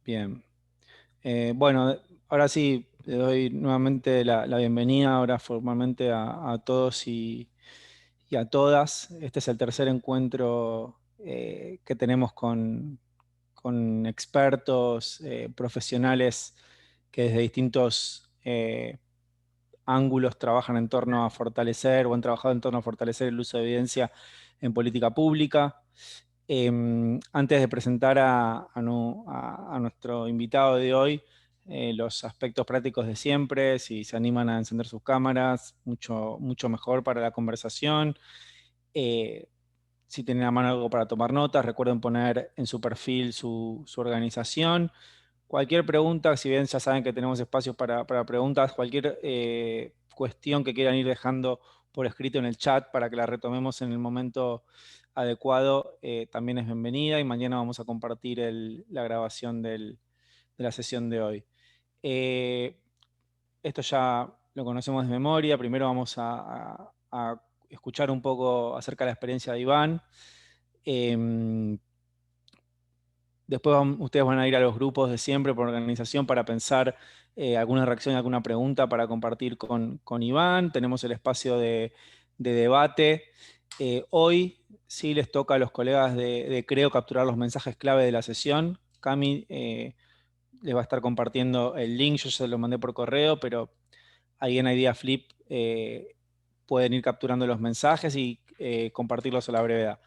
Bien. Bueno, ahora sí, le doy nuevamente la bienvenida ahora formalmente a todos y a todas. Este es el tercer encuentro que tenemos con expertos, profesionales que desde distintos ángulos trabajan en torno a fortalecer o han trabajado en torno a fortalecer el uso de evidencia en política pública. Antes de presentar a nuestro invitado de hoy, los aspectos prácticos de siempre, si se animan a encender sus cámaras, mucho mejor para la conversación. Eh, si tienen a mano algo para tomar notas, recuerden poner en su perfil su organización. Cualquier pregunta, si bien ya saben que tenemos espacios para preguntas, cualquier cuestión que quieran ir dejando por escrito en el chat para que la retomemos en el momento adecuado, también es bienvenida y mañana vamos a compartir la grabación de la sesión de hoy. Eh, Esto ya lo conocemos de memoria. Primero vamos a escuchar un poco acerca de la experiencia de Iván. Em, Después ustedes van a ir a los grupos de siempre por organización para pensar alguna reacción, alguna pregunta para compartir con Iván. Tenemos el espacio de debate. Hoy sí les toca a los colegas de Creo capturar los mensajes clave de la sesión. Cami les va a estar compartiendo el link, yo se lo mandé por correo, pero ahí en Idea Flip pueden ir capturando los mensajes y compartirlos a la brevedad.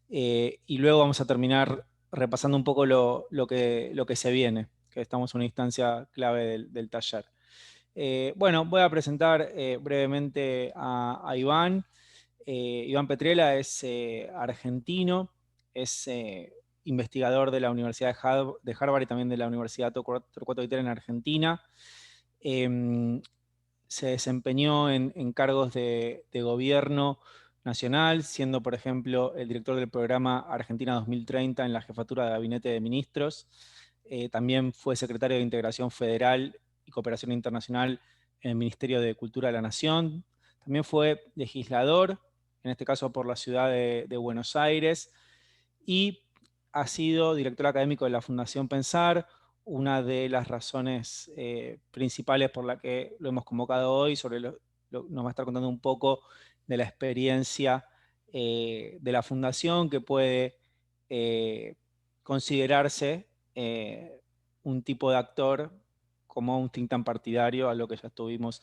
Y luego vamos a terminar repasando un poco lo que se viene, que estamos en una instancia clave del taller. Bueno, voy a presentar brevemente a Iván. Iván Petriela es argentino, es investigador de la Universidad de Harvard y también de la Universidad Torcuato Di Tella en Argentina. Se desempeñó en cargos de gobierno nacional, siendo, por ejemplo, el director del programa Argentina 2030 en la Jefatura de Gabinete de Ministros. También fue secretario de Integración Federal y Cooperación Internacional en el Ministerio de Cultura de la Nación. También fue legislador, en este caso por la ciudad de Buenos Aires, y ha sido director académico de la Fundación Pensar, una de las razones principales por la que lo hemos convocado hoy. Nos va a estar contando un poco de la experiencia de la Fundación, que puede considerarse un tipo de actor como un think tank partidario, a lo que ya estuvimos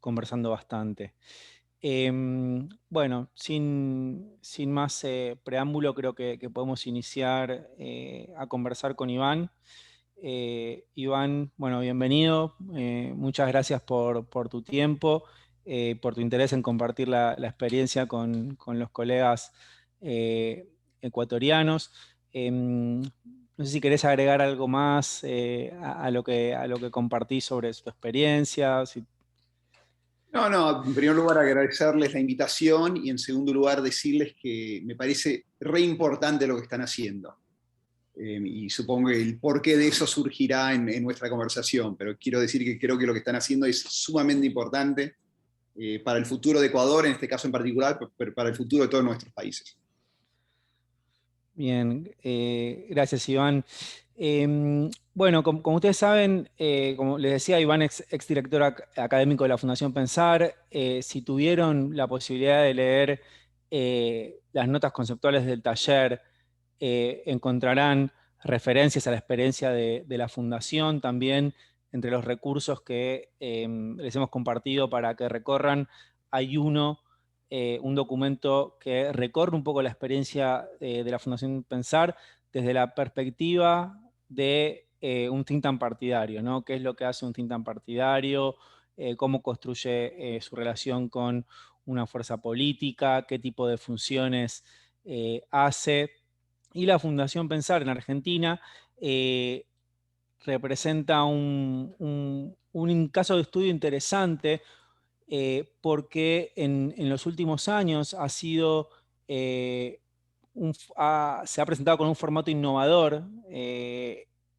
conversando bastante. Bueno, sin más preámbulo, creo que podemos iniciar a conversar con Iván. Iván, bueno, bienvenido. Muchas gracias por tu tiempo, por tu interés en compartir la experiencia con los colegas ecuatorianos. No sé si querés agregar algo más a lo que compartís sobre su experiencia. No, no, en primer lugar agradecerles la invitación y en segundo lugar decirles que me parece re importante lo que están haciendo. Y supongo que el porqué de eso surgirá en nuestra conversación, pero quiero decir que creo que lo que están haciendo es sumamente importante para el futuro de Ecuador, en este caso en particular, pero para el futuro de todos nuestros países. Bien, gracias Iván. Bueno, como ustedes saben, como les decía, Iván es exdirector académico de la Fundación Pensar. Si tuvieron la posibilidad de leer las notas conceptuales del taller, encontrarán referencias a la experiencia de la Fundación también. Entre los recursos que les hemos compartido para que recorran, hay un documento que recorre un poco la experiencia de la Fundación Pensar desde la perspectiva de un think tank partidario, ¿no? ¿Qué es lo que hace un think tank partidario? ¿Cómo construye su relación con una fuerza política? ¿Qué tipo de funciones hace? Y la Fundación Pensar en Argentina representa un caso de estudio interesante porque en los últimos años ha sido, se ha presentado con un formato innovador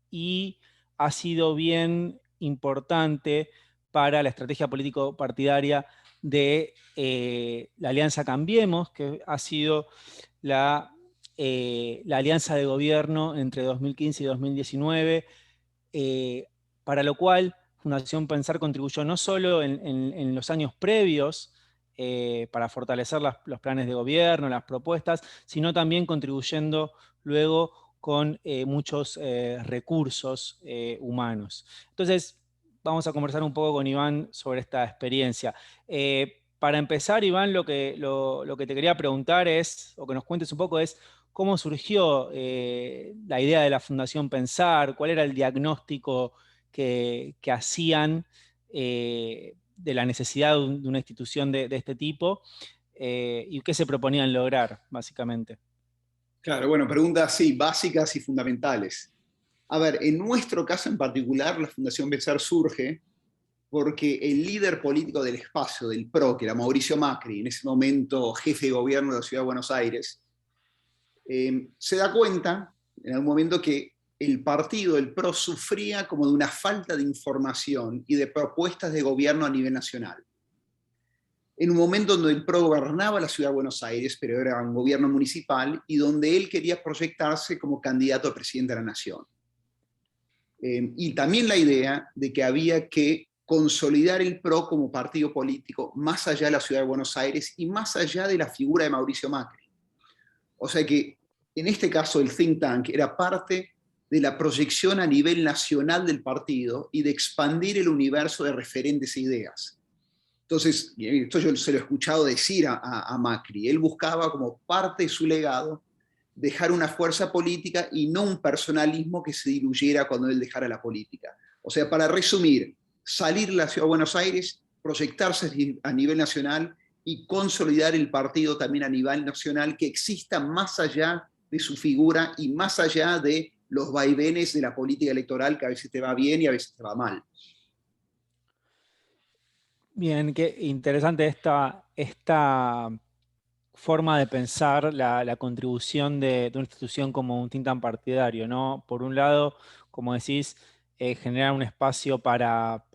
y ha sido bien importante para la estrategia político-partidaria de la Alianza Cambiemos, que ha sido la alianza de gobierno entre 2015 y 2019, para lo cual Fundación Pensar contribuyó no solo en los años previos para fortalecer los planes de gobierno, las propuestas, sino también contribuyendo luego con muchos recursos humanos. Entonces, vamos a conversar un poco con Iván sobre esta experiencia. Para empezar, Iván, lo que te quería preguntar es, o que nos cuentes un poco, es cómo surgió la idea de la Fundación Pensar, cuál era el diagnóstico que hacían de la necesidad de una institución de este tipo y qué se proponían lograr, básicamente. Claro, bueno, preguntas sí, básicas y fundamentales. A ver, en nuestro caso en particular, la Fundación Pensar surge porque el líder político del espacio, del PRO, que era Mauricio Macri, en ese momento jefe de gobierno de la Ciudad de Buenos Aires, se da cuenta en algún momento que el partido, el PRO, sufría como de una falta de información y de propuestas de gobierno a nivel nacional. En un momento donde el PRO gobernaba la Ciudad de Buenos Aires, pero era un gobierno municipal, y donde él quería proyectarse como candidato a presidente de la nación. Y también la idea de que había que consolidar el PRO como partido político más allá de la Ciudad de Buenos Aires y más allá de la figura de Mauricio Macri. O sea que en este caso el think tank era parte de la proyección a nivel nacional del partido y de expandir el universo de referentes e ideas. Entonces, esto yo se lo he escuchado decir a Macri, él buscaba como parte de su legado dejar una fuerza política y no un personalismo que se diluyera cuando él dejara la política. O sea, para resumir, salir de la Ciudad de Buenos Aires, proyectarse a nivel nacional y consolidar el partido también a nivel nacional, que exista más allá de su figura y más allá de los vaivenes de la política electoral, que a veces te va bien y a veces te va mal. Bien, qué interesante esta forma de pensar la contribución de una institución como un think tank partidario, ¿no? Por un lado, como decís, generar un espacio para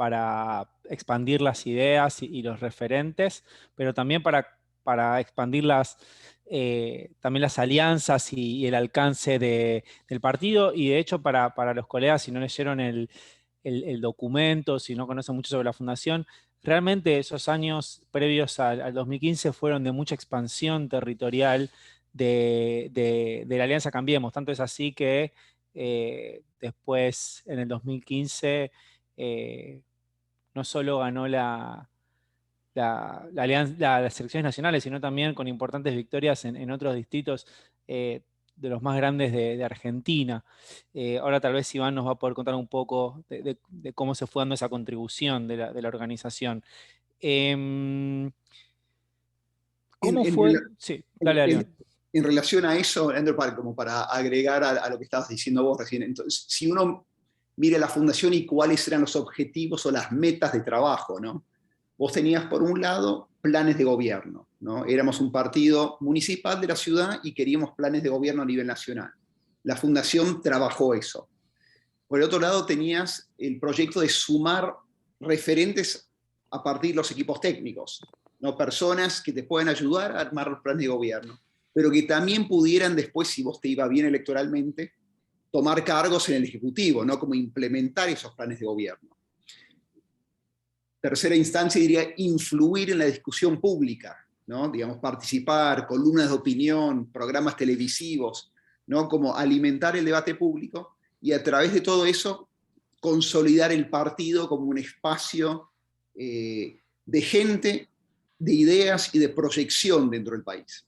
expandir las ideas y los referentes, pero también para expandir también las alianzas y el alcance del partido, y de hecho para los colegas, si no leyeron el documento, si no conocen mucho sobre la fundación, realmente esos años previos al 2015 fueron de mucha expansión territorial de la Alianza Cambiemos. Tanto es así que después, en el 2015, no solo ganó las elecciones nacionales, sino también con importantes victorias en otros distritos de los más grandes de Argentina. Ahora tal vez Iván nos va a poder contar un poco de cómo se fue dando esa contribución de la organización. Em, En, ¿Cómo en, fue? Sí, dale, dale. en, en relación a eso, Andrew, como para agregar a lo que estabas diciendo vos recién, entonces, si uno mira la fundación y cuáles eran los objetivos o las metas de trabajo, ¿no? Vos tenías, por un lado, planes de gobierno, ¿no? Éramos un partido municipal de la ciudad y queríamos planes de gobierno a nivel nacional. La fundación trabajó eso. Por el otro lado, tenías el proyecto de sumar referentes a partir de los equipos técnicos, ¿no? Personas que te puedan ayudar a armar los planes de gobierno, pero que también pudieran después, si vos te iba bien electoralmente, tomar cargos en el Ejecutivo, ¿no? Como implementar esos planes de gobierno. Tercera instancia, diría, influir en la discusión pública, ¿no? Digamos, participar, columnas de opinión, programas televisivos, ¿no? Como alimentar el debate público y a través de todo eso consolidar el partido como un espacio de gente, de ideas y de proyección dentro del país.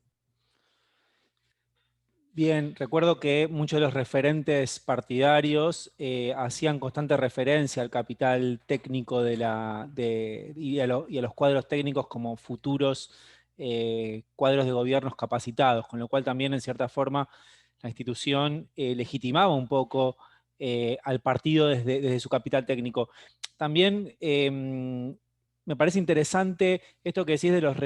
Bien, recuerdo que muchos de los referentes partidarios hacían constante referencia al capital técnico y a los cuadros técnicos como futuros cuadros de gobiernos capacitados, con lo cual también en cierta forma la institución legitimaba un poco al partido desde su capital técnico. También me parece interesante esto que decís de los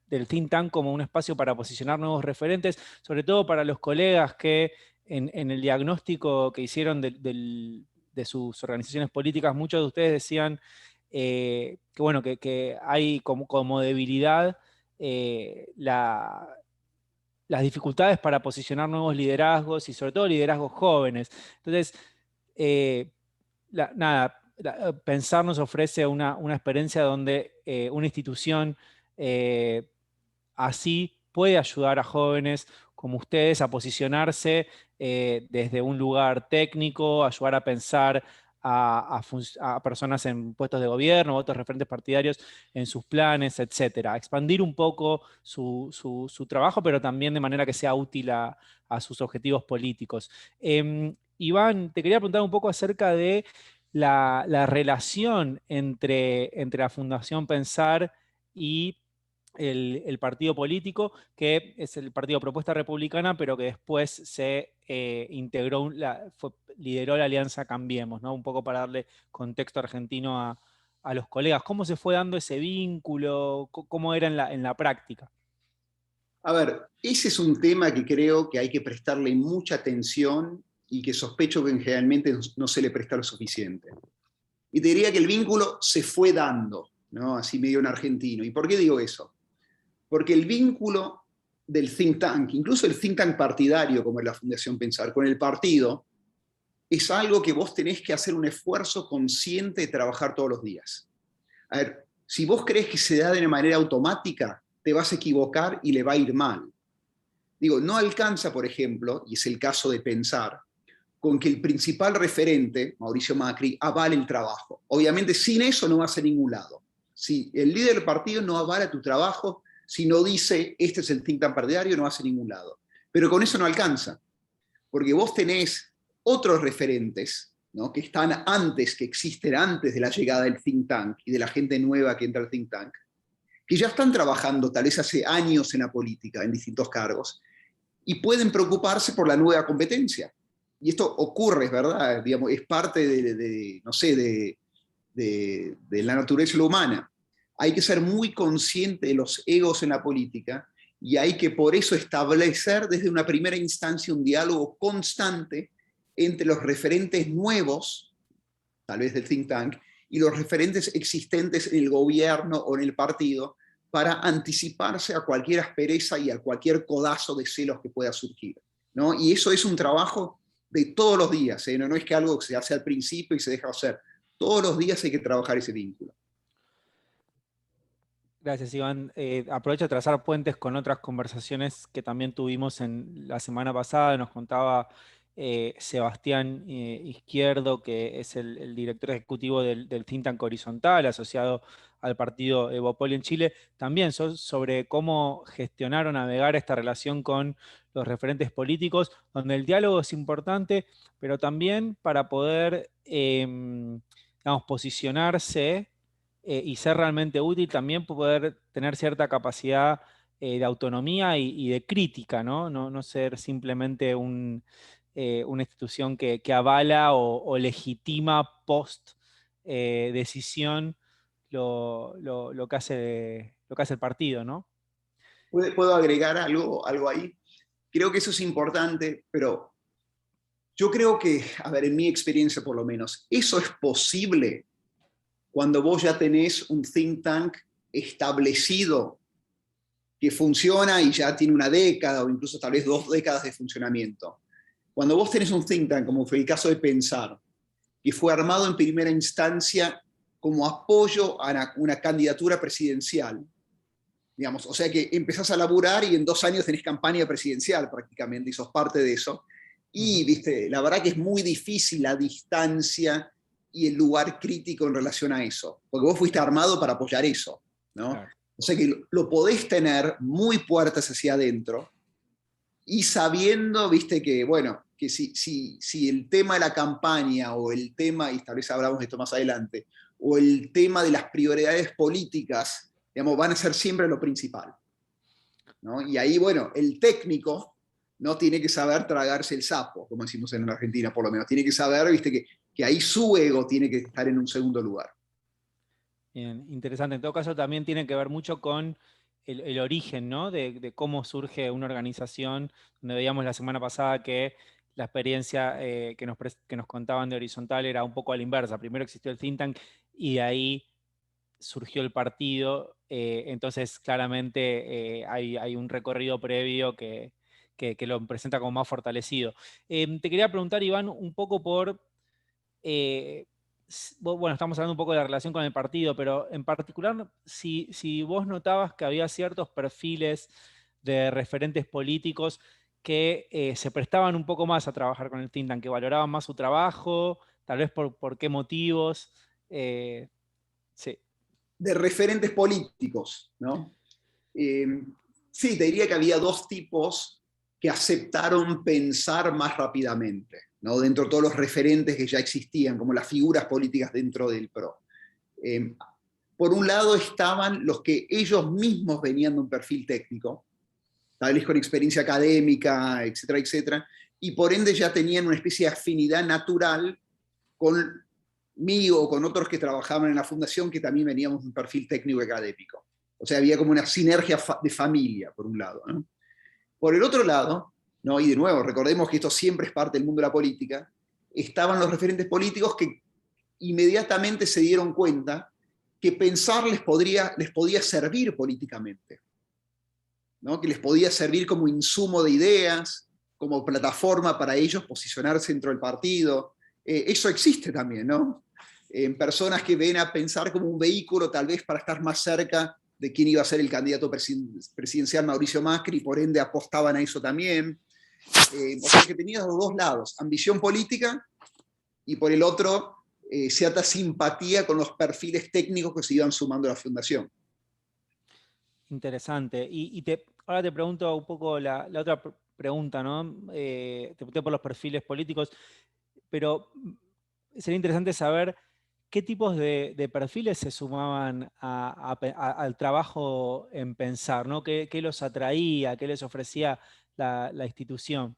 del think tank como un espacio para posicionar nuevos referentes, sobre todo para los colegas que en el diagnóstico que hicieron de sus organizaciones políticas, muchos de ustedes decían que, bueno, que hay como debilidad las dificultades para posicionar nuevos liderazgos y sobre todo liderazgos jóvenes. Entonces, Pensar nos ofrece una experiencia donde una institución así puede ayudar a jóvenes como ustedes a posicionarse desde un lugar técnico, ayudar a pensar a personas en puestos de gobierno, otros referentes partidarios en sus planes, etcétera. Expandir un poco su trabajo, pero también de manera que sea útil a sus objetivos políticos. Iván, te quería preguntar un poco acerca de la relación entre la Fundación Pensar y el partido político, que es el Partido Propuesta Republicana, pero que después se integró, lideró la Alianza Cambiemos, ¿no? Un poco para darle contexto argentino a los colegas. ¿Cómo se fue dando ese vínculo? ¿Cómo era en la práctica? A ver, ese es un tema que creo que hay que prestarle mucha atención y que sospecho que generalmente no se le presta lo suficiente. Y te diría que el vínculo se fue dando, ¿no? Así medio en argentino. ¿Y por qué digo eso? Porque el vínculo del think tank, incluso el think tank partidario, como es la Fundación Pensar, con el partido, es algo que vos tenés que hacer un esfuerzo consciente de trabajar todos los días. A ver, si vos crees que se da de una manera automática, te vas a equivocar y le va a ir mal. Digo, no alcanza, por ejemplo, y es el caso de Pensar, con que el principal referente, Mauricio Macri, avale el trabajo. Obviamente sin eso no vas a ningún lado. Si el líder del partido no avala tu trabajo, si no dice este es el think tank partidario, no vas a ningún lado. Pero con eso no alcanza, porque vos tenés otros referentes, ¿no? Que están antes, que existen antes de la llegada del think tank y de la gente nueva que entra al think tank, que ya están trabajando tal vez hace años en la política, en distintos cargos, y pueden preocuparse por la nueva competencia. Y esto ocurre, es verdad, digamos, es parte no sé, de la naturaleza humana. Hay que ser muy consciente de los egos en la política y hay que por eso establecer desde una primera instancia un diálogo constante entre los referentes nuevos, tal vez del think tank, y los referentes existentes en el gobierno o en el partido, para anticiparse a cualquier aspereza y a cualquier codazo de celos que pueda surgir, ¿no? Y eso es un trabajo de todos los días, ¿eh? No es que algo que se hace al principio y se deja hacer. Todos los días hay que trabajar ese vínculo. Gracias, Iván. Aprovecho de trazar puentes con otras conversaciones que también tuvimos en la semana pasada. Nos contaba Sebastián Izquierdo, que es el director ejecutivo del think tank Horizontal, asociado al partido Evópoli en Chile, también sobre cómo gestionar o navegar esta relación con los referentes políticos, donde el diálogo es importante, pero también para poder, digamos, posicionarse y ser realmente útil, también poder tener cierta capacidad de autonomía y de crítica, ¿no? No ser simplemente una institución que avala o legitima post decisión lo que hace el partido, ¿no? ¿Puedo agregar algo ahí? Creo que eso es importante, pero yo creo que, a ver, en mi experiencia por lo menos, eso es posible cuando vos ya tenés un think tank establecido que funciona y ya tiene una década o incluso tal vez 2 décadas de funcionamiento. Cuando vos tenés un think tank, como fue el caso de Pensar, que fue armado en primera instancia como apoyo a una candidatura presidencial, digamos, o sea que empezás a laburar y en 2 años tenés campaña presidencial prácticamente y sos parte de eso. Y, viste, la verdad que es muy difícil la distancia y el lugar crítico en relación a eso, porque vos fuiste armado para apoyar eso, ¿no? Claro. O sea que lo podés tener muy puertas hacia adentro y sabiendo, viste, que, bueno, que si el tema de la campaña o el tema, y tal vez hablamos de esto más adelante, o el tema de las prioridades políticas, digamos, van a ser siempre lo principal, ¿no? Y ahí, bueno, el técnico no tiene que saber tragarse el sapo, como decimos en Argentina por lo menos, tiene que saber, viste, que ahí su ego tiene que estar en un segundo lugar. Bien, interesante. En todo caso, también tiene que ver mucho con el origen, ¿no? De cómo surge una organización, donde veíamos la semana pasada que la experiencia que nos contaban de Horizontal era un poco a la inversa. Primero existió el think tank y de ahí surgió el partido. Entonces, claramente hay un recorrido previo que lo presenta como más fortalecido. Te quería preguntar, Iván, un poco por bueno, estamos hablando un poco de la relación con el partido, pero en particular, si vos notabas que había ciertos perfiles de referentes políticos que se prestaban un poco más a trabajar con el think tank, que valoraban más su trabajo, tal vez por qué motivos. Sí. De referentes políticos, ¿no? Sí, te diría que había dos tipos que aceptaron pensar más rápidamente, ¿no? Dentro de todos los referentes que ya existían, como las figuras políticas dentro del PRO. Por un lado estaban los que ellos mismos venían de un perfil técnico, tal vez con experiencia académica, etcétera, etcétera, y por ende ya tenían una especie de afinidad natural conmigo o con otros que trabajaban en la fundación que también veníamos de un perfil técnico académico. O sea, había como una sinergia de familia, por un lado, ¿no? Por el otro lado, ¿no? Y de nuevo, recordemos que esto siempre es parte del mundo de la política, estaban los referentes políticos que inmediatamente se dieron cuenta que pensar les podía servir políticamente, ¿no? Que les podía servir como insumo de ideas, como plataforma para ellos posicionarse dentro del partido. Eso existe también, ¿no? En personas que ven a pensar como un vehículo tal vez para estar más cerca de quién iba a ser el candidato presidencial Mauricio Macri, y por ende apostaban a eso también. O sea que tenías los dos lados, ambición política y por el otro cierta simpatía con los perfiles técnicos que se iban sumando a la fundación. Interesante. Ahora te pregunto un poco la otra pregunta, ¿no? Te pregunté por los perfiles políticos, pero sería interesante saber qué tipos de perfiles se sumaban al trabajo en pensar, ¿no? ¿Qué los atraía, qué les ofrecía la institución?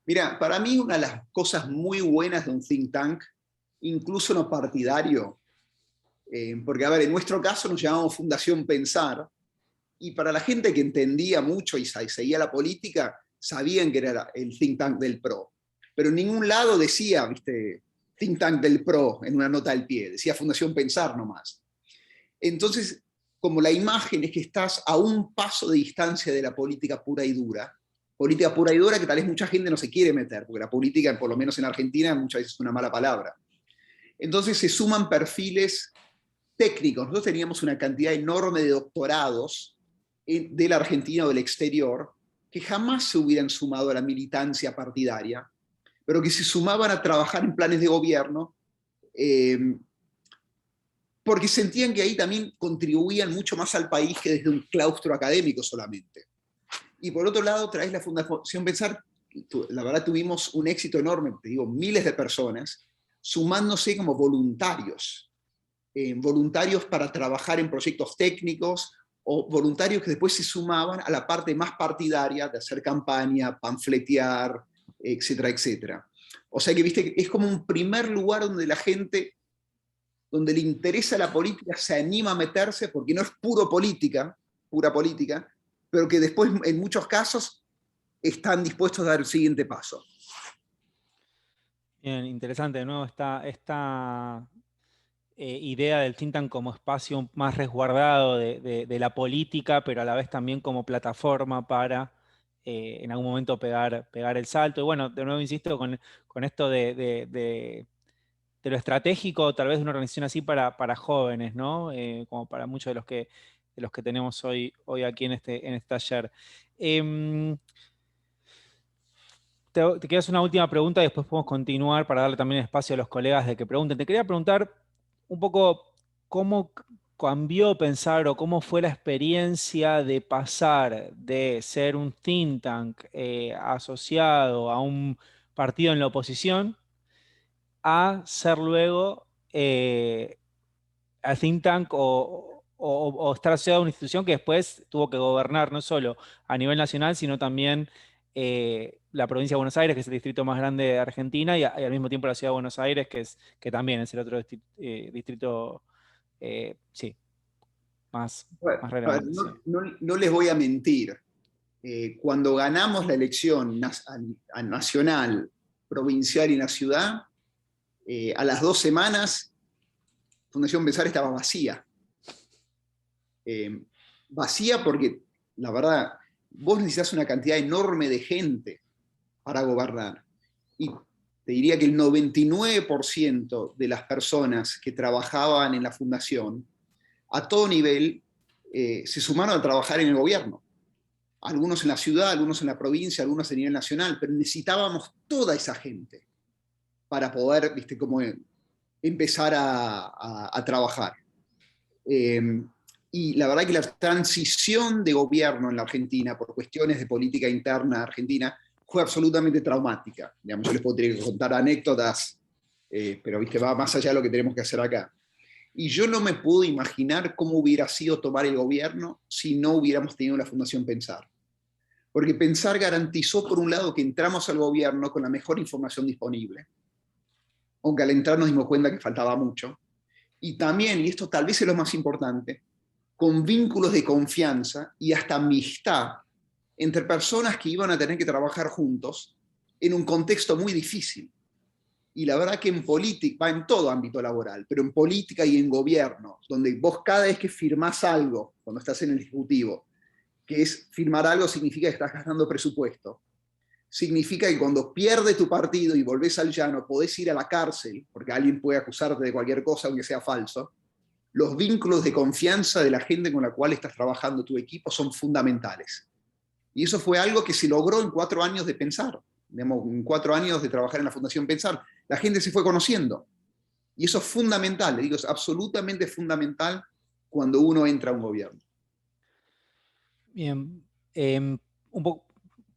Mira, para mí una de las cosas muy buenas de un think tank, incluso no partidario, porque a ver, en nuestro caso nos llamamos Fundación Pensar, y para la gente que entendía mucho y seguía la política, sabían que era el think tank del PRO. Pero en ningún lado decía, viste, think tank del PRO en una nota al pie, decía Fundación Pensar nomás. Entonces, como la imagen es que estás a un paso de distancia de la política pura y dura que tal vez mucha gente no se quiere meter, porque la política, por lo menos en Argentina, muchas veces es una mala palabra. Entonces se suman perfiles técnicos. Nosotros teníamos una cantidad enorme de doctorados de la Argentina o del exterior que jamás se hubieran sumado a la militancia partidaria, pero que se sumaban a trabajar en planes de gobierno porque sentían que ahí también contribuían mucho más al país que desde un claustro académico solamente. Y por otro lado, traes la Fundación Pensar, la verdad tuvimos un éxito enorme, te digo, miles de personas sumándose como voluntarios, voluntarios para trabajar en proyectos técnicos o voluntarios que después se sumaban a la parte más partidaria de hacer campaña, panfletear, etcétera, etcétera. O sea que, viste, es como un primer lugar donde la gente, donde le interesa la política, se anima a meterse porque no es pura política, pero que después en muchos casos están dispuestos a dar el siguiente paso. Bien, interesante. De nuevo, esta idea del think tank como espacio más resguardado de la política, pero a la vez también como plataforma para en algún momento pegar el salto. Y bueno, de nuevo insisto con esto de lo estratégico, tal vez de una organización así para jóvenes, ¿no? Como para muchos de los que tenemos hoy aquí en este taller. Em, te quedas una última pregunta y después podemos continuar para darle también espacio a los colegas de que pregunten. Te quería preguntar un poco cómo cambió pensar o cómo fue la experiencia de pasar de ser un think tank asociado a un partido en la oposición a ser luego al think tank o estar asociado a una institución que después tuvo que gobernar no solo a nivel nacional, sino también la provincia de Buenos Aires, que es el distrito más grande de Argentina, y al mismo tiempo la ciudad de Buenos Aires, que también es el otro distrito, sí, Bueno, más a ver, relevante. Sí. no les voy a mentir. Cuando ganamos la elección nacional, provincial y en la ciudad, a las 2 semanas, Fundación Pensar estaba vacía. Vacía porque, la verdad, vos necesitas una cantidad enorme de gente para gobernar. Y te diría que el 99% de las personas que trabajaban en la fundación, a todo nivel, se sumaron a trabajar en el gobierno. Algunos en la ciudad, algunos en la provincia, algunos a nivel nacional, pero necesitábamos toda esa gente para poder, viste, como empezar a trabajar. Y la verdad que la transición de gobierno en la Argentina, por cuestiones de política interna argentina, fue absolutamente traumática. Digamos, yo les podría contar anécdotas, pero viste, va más allá de lo que tenemos que hacer acá. Y yo no me puedo imaginar cómo hubiera sido tomar el gobierno si no hubiéramos tenido la Fundación Pensar. Porque Pensar garantizó, por un lado, que entramos al gobierno con la mejor información disponible, aunque al entrar nos dimos cuenta que faltaba mucho. Y también, y esto tal vez es lo más importante, con vínculos de confianza y hasta amistad entre personas que iban a tener que trabajar juntos en un contexto muy difícil. Y la verdad que en política, va en todo ámbito laboral, pero en política y en gobierno, donde vos cada vez que firmás algo, cuando estás en el Ejecutivo, que es firmar algo significa que estás gastando presupuesto, significa que cuando pierdes tu partido y volvés al llano, podés ir a la cárcel, porque alguien puede acusarte de cualquier cosa, aunque sea falso. Los vínculos de confianza de la gente con la cual estás trabajando tu equipo son fundamentales. Y eso fue algo que se logró en 4 años de Pensar, digamos, en 4 años de trabajar en la Fundación Pensar. La gente se fue conociendo. Y eso es fundamental, le digo, es absolutamente fundamental cuando uno entra a un gobierno. Bien, un poco,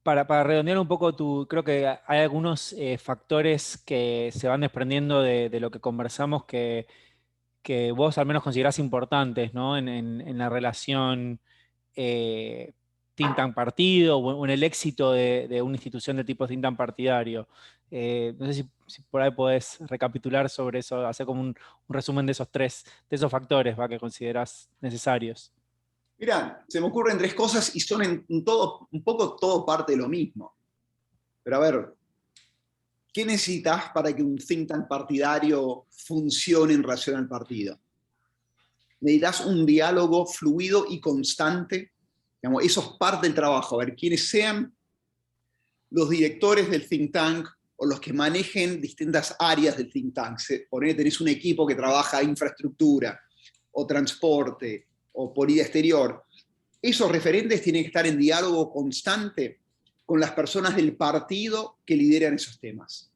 para redondear un poco, creo que hay algunos factores que se van desprendiendo de lo que conversamos que vos al menos considerás importantes, ¿no? En la relación think tank partido o en el éxito de una institución de tipo think tank partidario. No sé si por ahí podés recapitular sobre eso, hacer como un resumen de esos factores, ¿va? Que considerás necesarios. Mirá, se me ocurren 3 cosas y son en todo, un poco todo parte de lo mismo. Pero a ver, ¿qué necesitas para que un think tank partidario funcione en relación al partido? Necesitas un diálogo fluido y constante. Digamos, eso es parte del trabajo. A ver, quienes sean los directores del think tank o los que manejen distintas áreas del think tank. Ponele, tenés un equipo que trabaja infraestructura o transporte o política exterior. Esos referentes tienen que estar en diálogo constante con las personas del partido que lideran esos temas,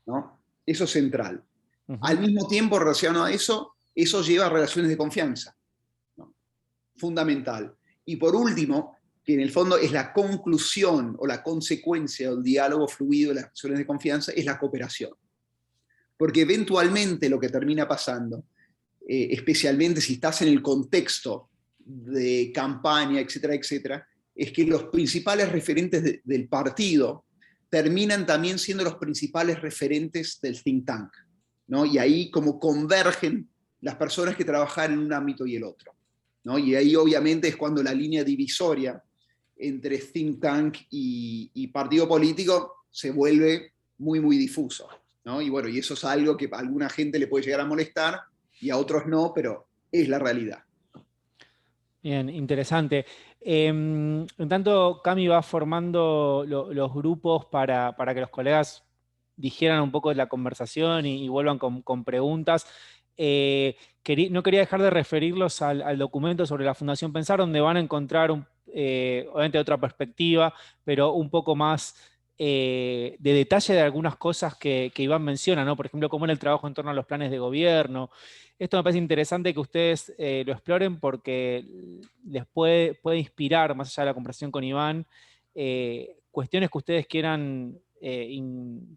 ¿no? Eso es central. Al mismo tiempo, relacionado a eso, eso lleva a relaciones de confianza, ¿no? Fundamental. Y por último, que en el fondo es la conclusión o la consecuencia del diálogo fluido de las relaciones de confianza, es la cooperación. Porque eventualmente lo que termina pasando, especialmente si estás en el contexto de campaña, etcétera, etcétera, es que los principales referentes del partido terminan también siendo los principales referentes del think tank, ¿no? Y ahí como convergen las personas que trabajan en un ámbito y el otro, ¿no? Y ahí obviamente es cuando la línea divisoria entre think tank y partido político se vuelve muy, muy difuso, ¿no? Y bueno, y eso es algo que a alguna gente le puede llegar a molestar y a otros no, pero es la realidad. Bien, interesante. En tanto, Cami va formando los grupos para que los colegas digieran un poco de la conversación y vuelvan con preguntas. No quería dejar de referirlos al documento sobre la Fundación Pensar, donde van a encontrar, obviamente, otra perspectiva, pero un poco más de detalle de algunas cosas que Iván menciona, ¿no? Por ejemplo, cómo era el trabajo en torno a los planes de gobierno. Esto me parece interesante que ustedes lo exploren porque les puede inspirar, más allá de la conversación con Iván, cuestiones que ustedes quieran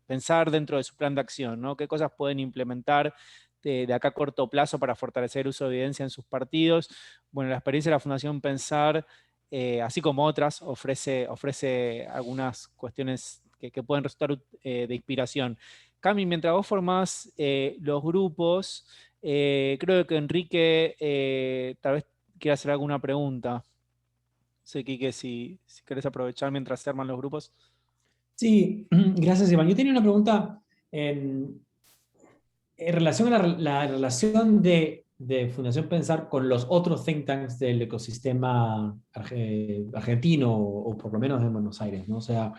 pensar dentro de su plan de acción, ¿no? ¿Qué cosas pueden implementar de acá a corto plazo para fortalecer el uso de evidencia en sus partidos? Bueno, la experiencia de la Fundación Pensar, así como otras, ofrece algunas cuestiones que pueden resultar de inspiración. Cami, mientras vos formás los grupos, creo que Enrique tal vez quiera hacer alguna pregunta. No sé, Quique, si querés aprovechar mientras se arman los grupos. Sí, gracias, Iván. Yo tenía una pregunta en relación a la relación de Fundación Pensar con los otros think tanks del ecosistema argentino o por lo menos de Buenos Aires, ¿no? O sea,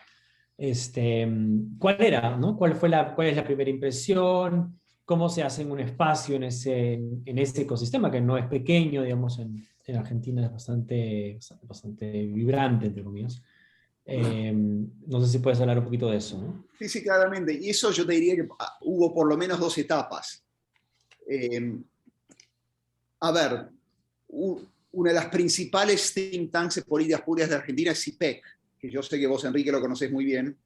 ¿Cuál era, ¿no? ¿Cuál es la primera impresión? ¿Cómo se hace en un espacio en ese ecosistema que no es pequeño, digamos, en Argentina es bastante vibrante, entre comillas? No sé si puedes hablar un poquito de eso, ¿no? Sí, sí, claramente. Y eso yo te diría que hubo por lo menos 2 etapas. A ver, una de las principales think tanks de políticas públicas de Argentina es CIPEC, que yo sé que vos, Enrique, lo conocés muy bien.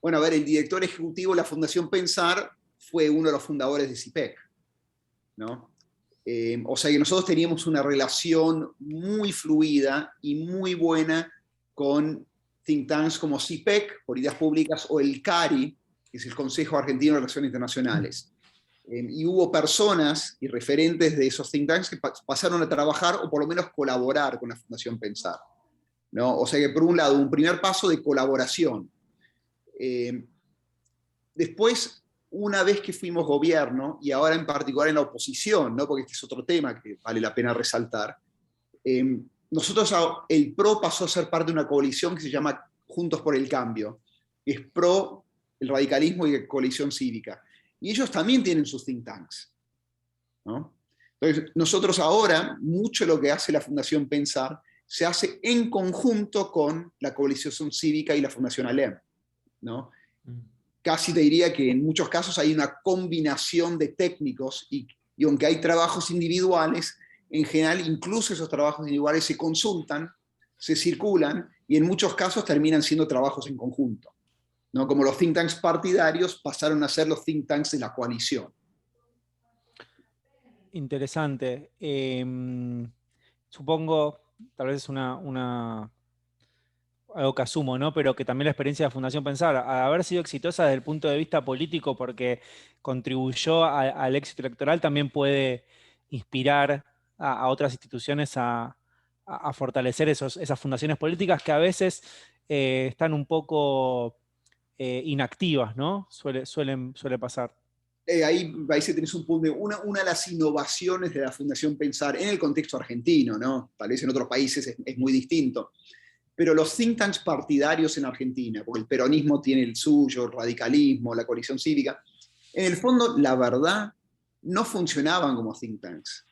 Bueno, a ver, el director ejecutivo de la Fundación Pensar fue uno de los fundadores de CIPEC, ¿no? O sea que nosotros teníamos una relación muy fluida y muy buena con think tanks como CIPEC, Políticas Públicas, o el CARI, que es el Consejo Argentino de Relaciones Internacionales. Y hubo personas y referentes de esos think tanks que pasaron a trabajar o por lo menos colaborar con la Fundación Pensar, ¿no? O sea que por un lado, un primer paso de colaboración. Después, una vez que fuimos gobierno, y ahora en particular en la oposición, ¿no? Porque este es otro tema que vale la pena resaltar, nosotros, el PRO pasó a ser parte de una coalición que se llama Juntos por el Cambio, que es pro el radicalismo y coalición cívica. Y ellos también tienen sus think tanks, ¿no? Entonces, nosotros ahora, mucho de lo que hace la Fundación Pensar se hace en conjunto con la coalición cívica y la Fundación ALEM, ¿no? Casi te diría que en muchos casos hay una combinación de técnicos y aunque hay trabajos individuales, en general incluso esos trabajos individuales se consultan, se circulan y en muchos casos terminan siendo trabajos en conjunto, ¿no? Como los think tanks partidarios pasaron a ser los think tanks de la coalición. Interesante. Supongo, tal vez es algo que asumo, ¿no? Pero que también la experiencia de Fundación Pensar, a haber sido exitosa desde el punto de vista político porque contribuyó al éxito electoral, también puede inspirar a otras instituciones a fortalecer esas fundaciones políticas que a veces están un poco inactivas, ¿no? Suele pasar. Ahí se tenés un punto. Una de las innovaciones de la Fundación Pensar en el contexto argentino, ¿no? Tal vez en otros países es muy distinto, pero los think tanks partidarios en Argentina, porque el peronismo tiene el suyo, el radicalismo, la coalición cívica, en el fondo, la verdad, no funcionaban como think tanks.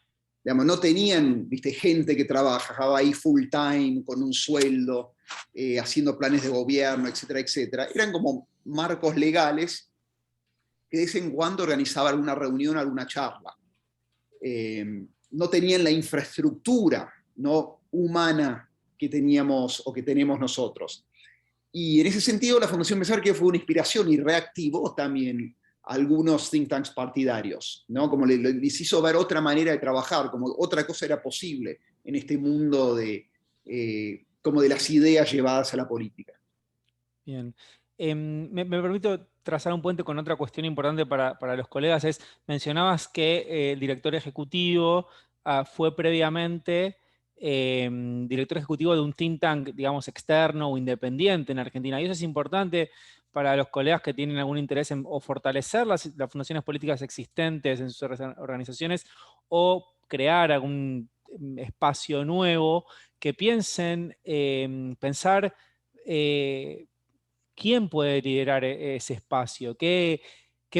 Digamos, no tenían, viste, gente que trabajaba ahí full time, con un sueldo, haciendo planes de gobierno, etcétera, etcétera. Eran como marcos legales que de vez en cuando organizaba alguna reunión, alguna charla. No tenían la infraestructura, ¿no?, humana que teníamos o que tenemos nosotros. Y en ese sentido, la Fundación Pensar que fue una inspiración y reactivó también algunos think tanks partidarios, ¿no? Como les hizo ver otra manera de trabajar, como otra cosa era posible en este mundo como de las ideas llevadas a la política. Bien. Me permito trazar un puente con otra cuestión importante para los colegas. Mencionabas que el director ejecutivo fue previamente director ejecutivo de un think tank, digamos, externo o independiente en Argentina. Y eso es importante para los colegas que tienen algún interés en o fortalecer las fundaciones políticas existentes en sus organizaciones o crear algún espacio nuevo, que pensar quién puede liderar ese espacio, qué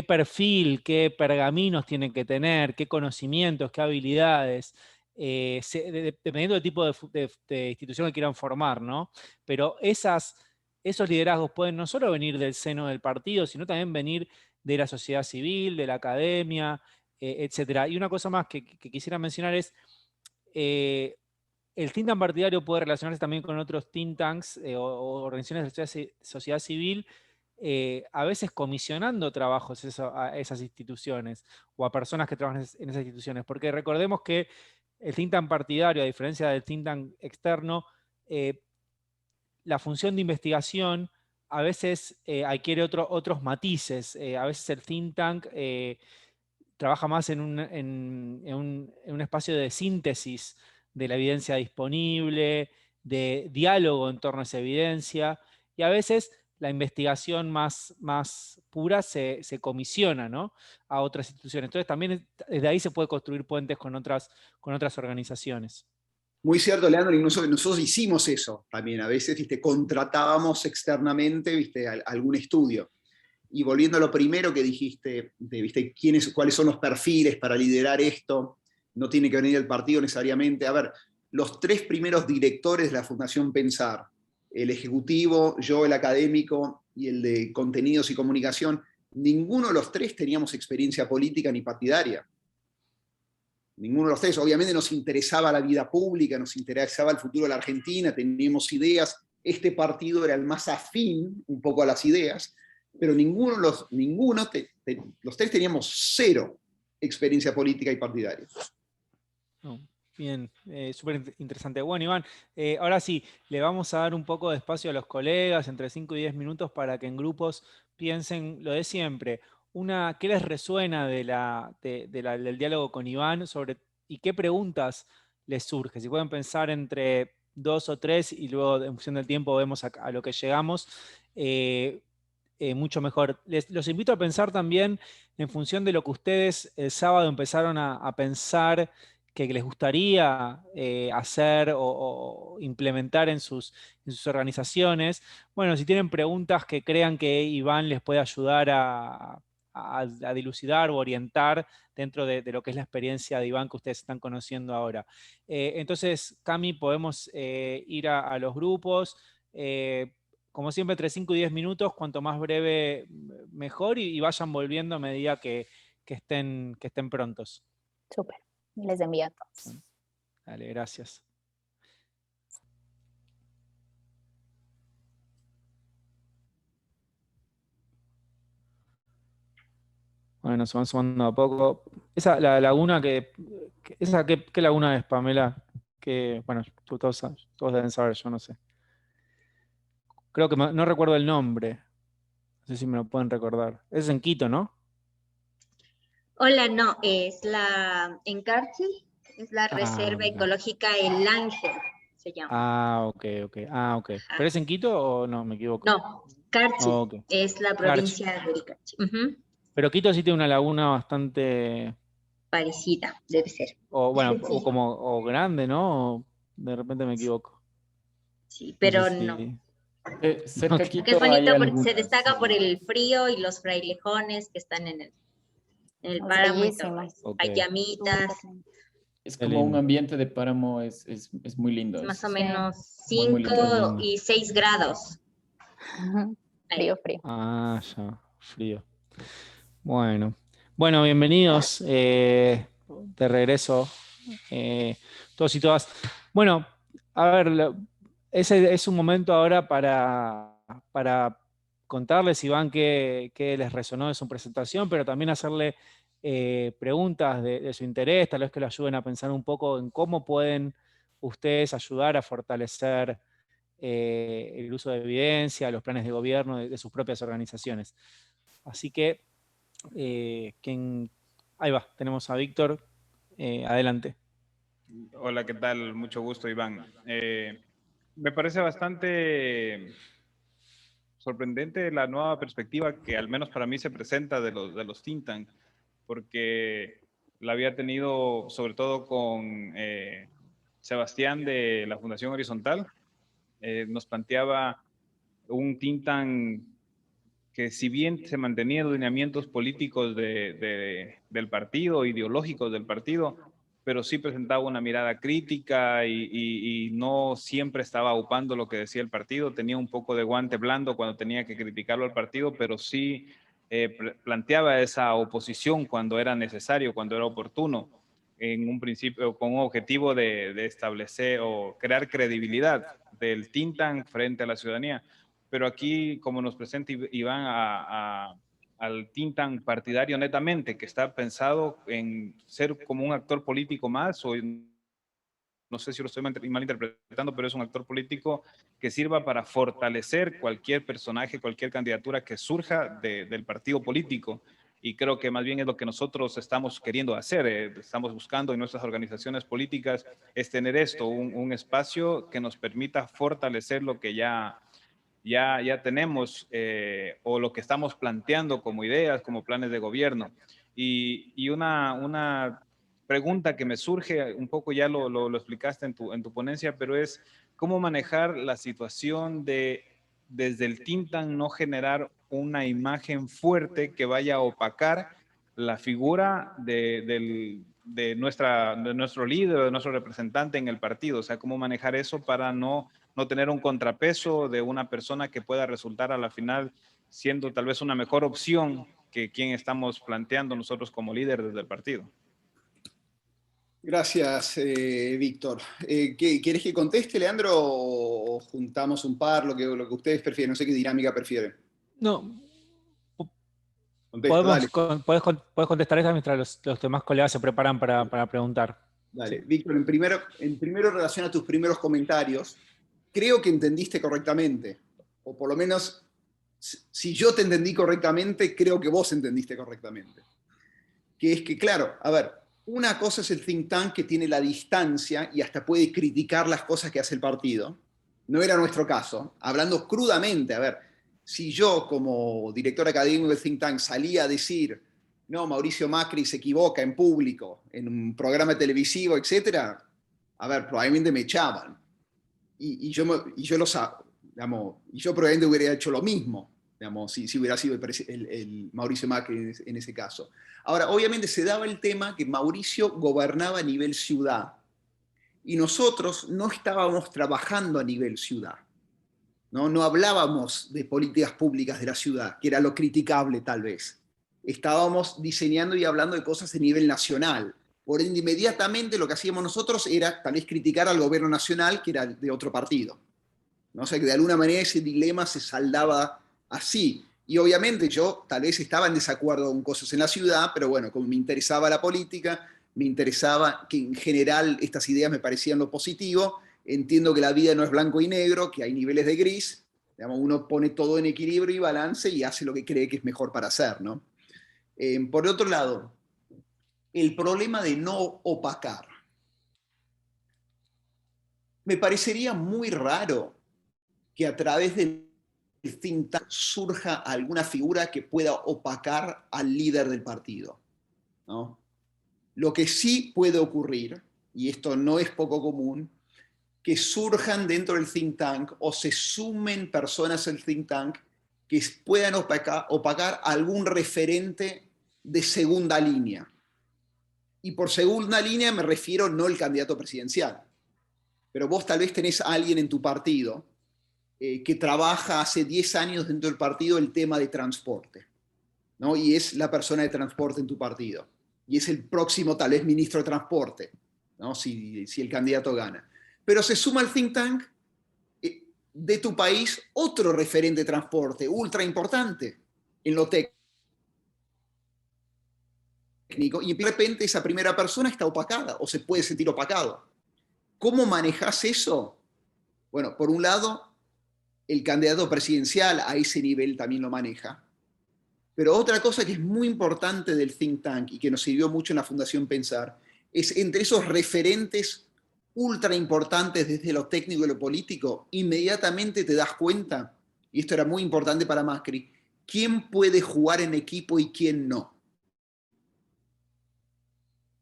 perfil, qué pergaminos tienen que tener, qué conocimientos, qué habilidades, dependiendo del tipo de institución que quieran formar, ¿no? Pero esos liderazgos pueden no solo venir del seno del partido, sino también venir de la sociedad civil, de la academia, etc. Y una cosa más que quisiera mencionar es, el think tank partidario puede relacionarse también con otros think tanks o organizaciones de sociedad civil, a veces comisionando trabajos a esas instituciones o a personas que trabajan en esas instituciones. Porque recordemos que el think tank partidario, a diferencia del think tank externo, la función de investigación a veces adquiere otros matices. A veces el think tank trabaja más en un espacio de síntesis de la evidencia disponible, de diálogo en torno a esa evidencia, y a veces la investigación más pura se comisiona, ¿no?, a otras instituciones. Entonces también desde ahí se puede construir puentes con otras organizaciones. Muy cierto, Leandro, y nosotros hicimos eso también. A veces, ¿viste? Contratábamos externamente, ¿viste? Algún estudio. Y volviendo a lo primero que dijiste, ¿viste? ¿Cuáles son los perfiles para liderar esto? No tiene que venir el partido necesariamente. A ver, los 3 primeros directores de la Fundación Pensar, el ejecutivo, yo el académico y el de contenidos y comunicación, ninguno de los 3 teníamos experiencia política ni partidaria. Ninguno de los 3. Obviamente nos interesaba la vida pública, nos interesaba el futuro de la Argentina, teníamos ideas. Este partido era el más afín un poco a las ideas, pero los 3 teníamos 0 experiencia política y partidaria. No, bien, súper interesante. Bueno, Iván, ahora sí, le vamos a dar un poco de espacio a los colegas, entre 5 y 10 minutos, para que en grupos piensen lo de siempre. ¿Qué les resuena del diálogo con Iván y qué preguntas les surge? Si pueden pensar entre 2 o 3 y luego en función del tiempo vemos a lo que llegamos, mucho mejor. Los invito a pensar también en función de lo que ustedes el sábado empezaron a pensar que les gustaría hacer o implementar en sus organizaciones. Bueno, si tienen preguntas que crean que Iván les puede ayudar a dilucidar o orientar dentro de lo que es la experiencia de Iván que ustedes están conociendo ahora. Entonces, Cami, podemos ir a los grupos. Como siempre, entre 5 y 10 minutos, cuanto más breve, mejor, y vayan volviendo a medida que estén prontos. Súper. Les envío a todos. Dale, gracias. Bueno, se van sumando a poco. La laguna ¿qué laguna es, Pamela? Que, bueno, todos deben saber, yo no sé. Creo que no recuerdo el nombre. No sé si me lo pueden recordar. Es en Quito, ¿no? Hola, no, es en Carchi, es la Reserva Okay. Ecológica El Ángel, se llama. Ok. ¿Pero es en Quito o no? Me equivoco. No, Carchi, Okay. es la provincia de Carchi. Pero Quito sí tiene una laguna bastante... Parecida, debe ser. O bueno, Sí. o grande, ¿no? O de repente me equivoco. Sí, pero no. Cerca de Quito Es bonito hay porque se algunas, destaca por el frío y los frailejones que están en el páramo y todo eso. Okay. Hay llamitas. Es como un ambiente de páramo, es muy lindo. Es más o menos muy 5 y 6 grados. Frío. Ah, ya, frío. Bueno, bienvenidos de regreso todos y todas. Bueno, a ver, ese es un momento ahora para contarles, Iván, qué les resonó de su presentación, pero también hacerle preguntas de su interés, tal vez que lo ayuden a pensar un poco en cómo pueden ustedes ayudar a fortalecer el uso de evidencia, los planes de gobierno de sus propias organizaciones. Así que, ahí va, tenemos a Víctor. Adelante. Hola, ¿qué tal? Mucho gusto, Iván. Me parece bastante sorprendente la nueva perspectiva que al menos para mí se presenta de los think tank, porque la había tenido sobre todo con Sebastián de la Fundación Horizontal. Nos planteaba un think tank que, si bien se mantenían lineamientos políticos del partido, ideológicos del partido, pero sí presentaba una mirada crítica y no siempre estaba upando lo que decía el partido. Tenía un poco de guante blando cuando tenía que criticarlo al partido, pero sí planteaba esa oposición cuando era necesario, cuando era oportuno, en un principio con un objetivo de establecer o crear credibilidad del think tank frente a la ciudadanía. Pero aquí, como nos presenta Iván, al think tank partidario netamente, que está pensado en ser como un actor político más, o no sé si lo estoy malinterpretando, pero es un actor político que sirva para fortalecer cualquier personaje, cualquier candidatura que surja del partido político. Y creo que más bien es lo que nosotros estamos queriendo hacer, estamos buscando en nuestras organizaciones políticas, es tener esto, un espacio que nos permita fortalecer lo que ya tenemos o lo que estamos planteando como ideas, como planes de gobierno. Y una pregunta que me surge, un poco ya lo explicaste en tu ponencia, pero es cómo manejar la situación de desde el think tank no generar una imagen fuerte que vaya a opacar la figura de nuestro líder, de nuestro representante en el partido. O sea, cómo manejar eso para no tener un contrapeso de una persona que pueda resultar a la final siendo tal vez una mejor opción que quien estamos planteando nosotros como líder desde el partido. Gracias, Víctor. ¿Quieres que conteste, Leandro, o juntamos un par, lo que ustedes prefieren? No sé qué dinámica prefieren. No, Dale. puedes contestar esa mientras los demás colegas se preparan para preguntar. Dale. Sí. Víctor, en primero relación a tus primeros comentarios, creo que entendiste correctamente, o por lo menos, si yo te entendí correctamente, creo que vos entendiste correctamente. Que es que, claro, a ver, una cosa es el think tank que tiene la distancia y hasta puede criticar las cosas que hace el partido. No era nuestro caso. Hablando crudamente, a ver, si yo como director académico del think tank salía a decir, no, Mauricio Macri se equivoca en público, en un programa televisivo, etc., a ver, probablemente me echaban. Y yo probablemente hubiera hecho lo mismo, digamos, si hubiera sido el Mauricio Macri en ese caso. Ahora, obviamente se daba el tema que Mauricio gobernaba a nivel ciudad y nosotros no estábamos trabajando a nivel ciudad. No hablábamos de políticas públicas de la ciudad, que era lo criticable tal vez. Estábamos diseñando y hablando de cosas a nivel nacional. Por ende, inmediatamente lo que hacíamos nosotros era tal vez criticar al gobierno nacional, que era de otro partido. ¿No? O sea, que de alguna manera ese dilema se saldaba así. Y obviamente yo tal vez estaba en desacuerdo con cosas en la ciudad, pero bueno, como me interesaba la política, me interesaba que en general estas ideas me parecían lo positivo. Entiendo que la vida no es blanco y negro, que hay niveles de gris. Digamos, uno pone todo en equilibrio y balance y hace lo que cree que es mejor para hacer, ¿no? Por otro lado, el problema de no opacar. Me parecería muy raro que a través del think tank surja alguna figura que pueda opacar al líder del partido, ¿no? Lo que sí puede ocurrir, y esto no es poco común, que surjan dentro del think tank o se sumen personas al think tank que puedan opacar algún referente de segunda línea. Y por segunda línea me refiero no el candidato presidencial, pero vos tal vez tenés a alguien en tu partido que trabaja hace 10 años dentro del partido el tema de transporte, ¿no? Y es la persona de transporte en tu partido. Y es el próximo, tal vez, ministro de transporte, ¿no? Si el candidato gana. Pero se suma al think tank de tu país otro referente de transporte, ultra importante en lo técnico. Y de repente esa primera persona está opacada o se puede sentir opacado. ¿Cómo manejas eso? Bueno, por un lado, el candidato presidencial a ese nivel también lo maneja. Pero otra cosa que es muy importante del think tank y que nos sirvió mucho en la Fundación Pensar, es entre esos referentes ultra importantes desde lo técnico y lo político, inmediatamente te das cuenta, y esto era muy importante para Macri, quién puede jugar en equipo y quién no.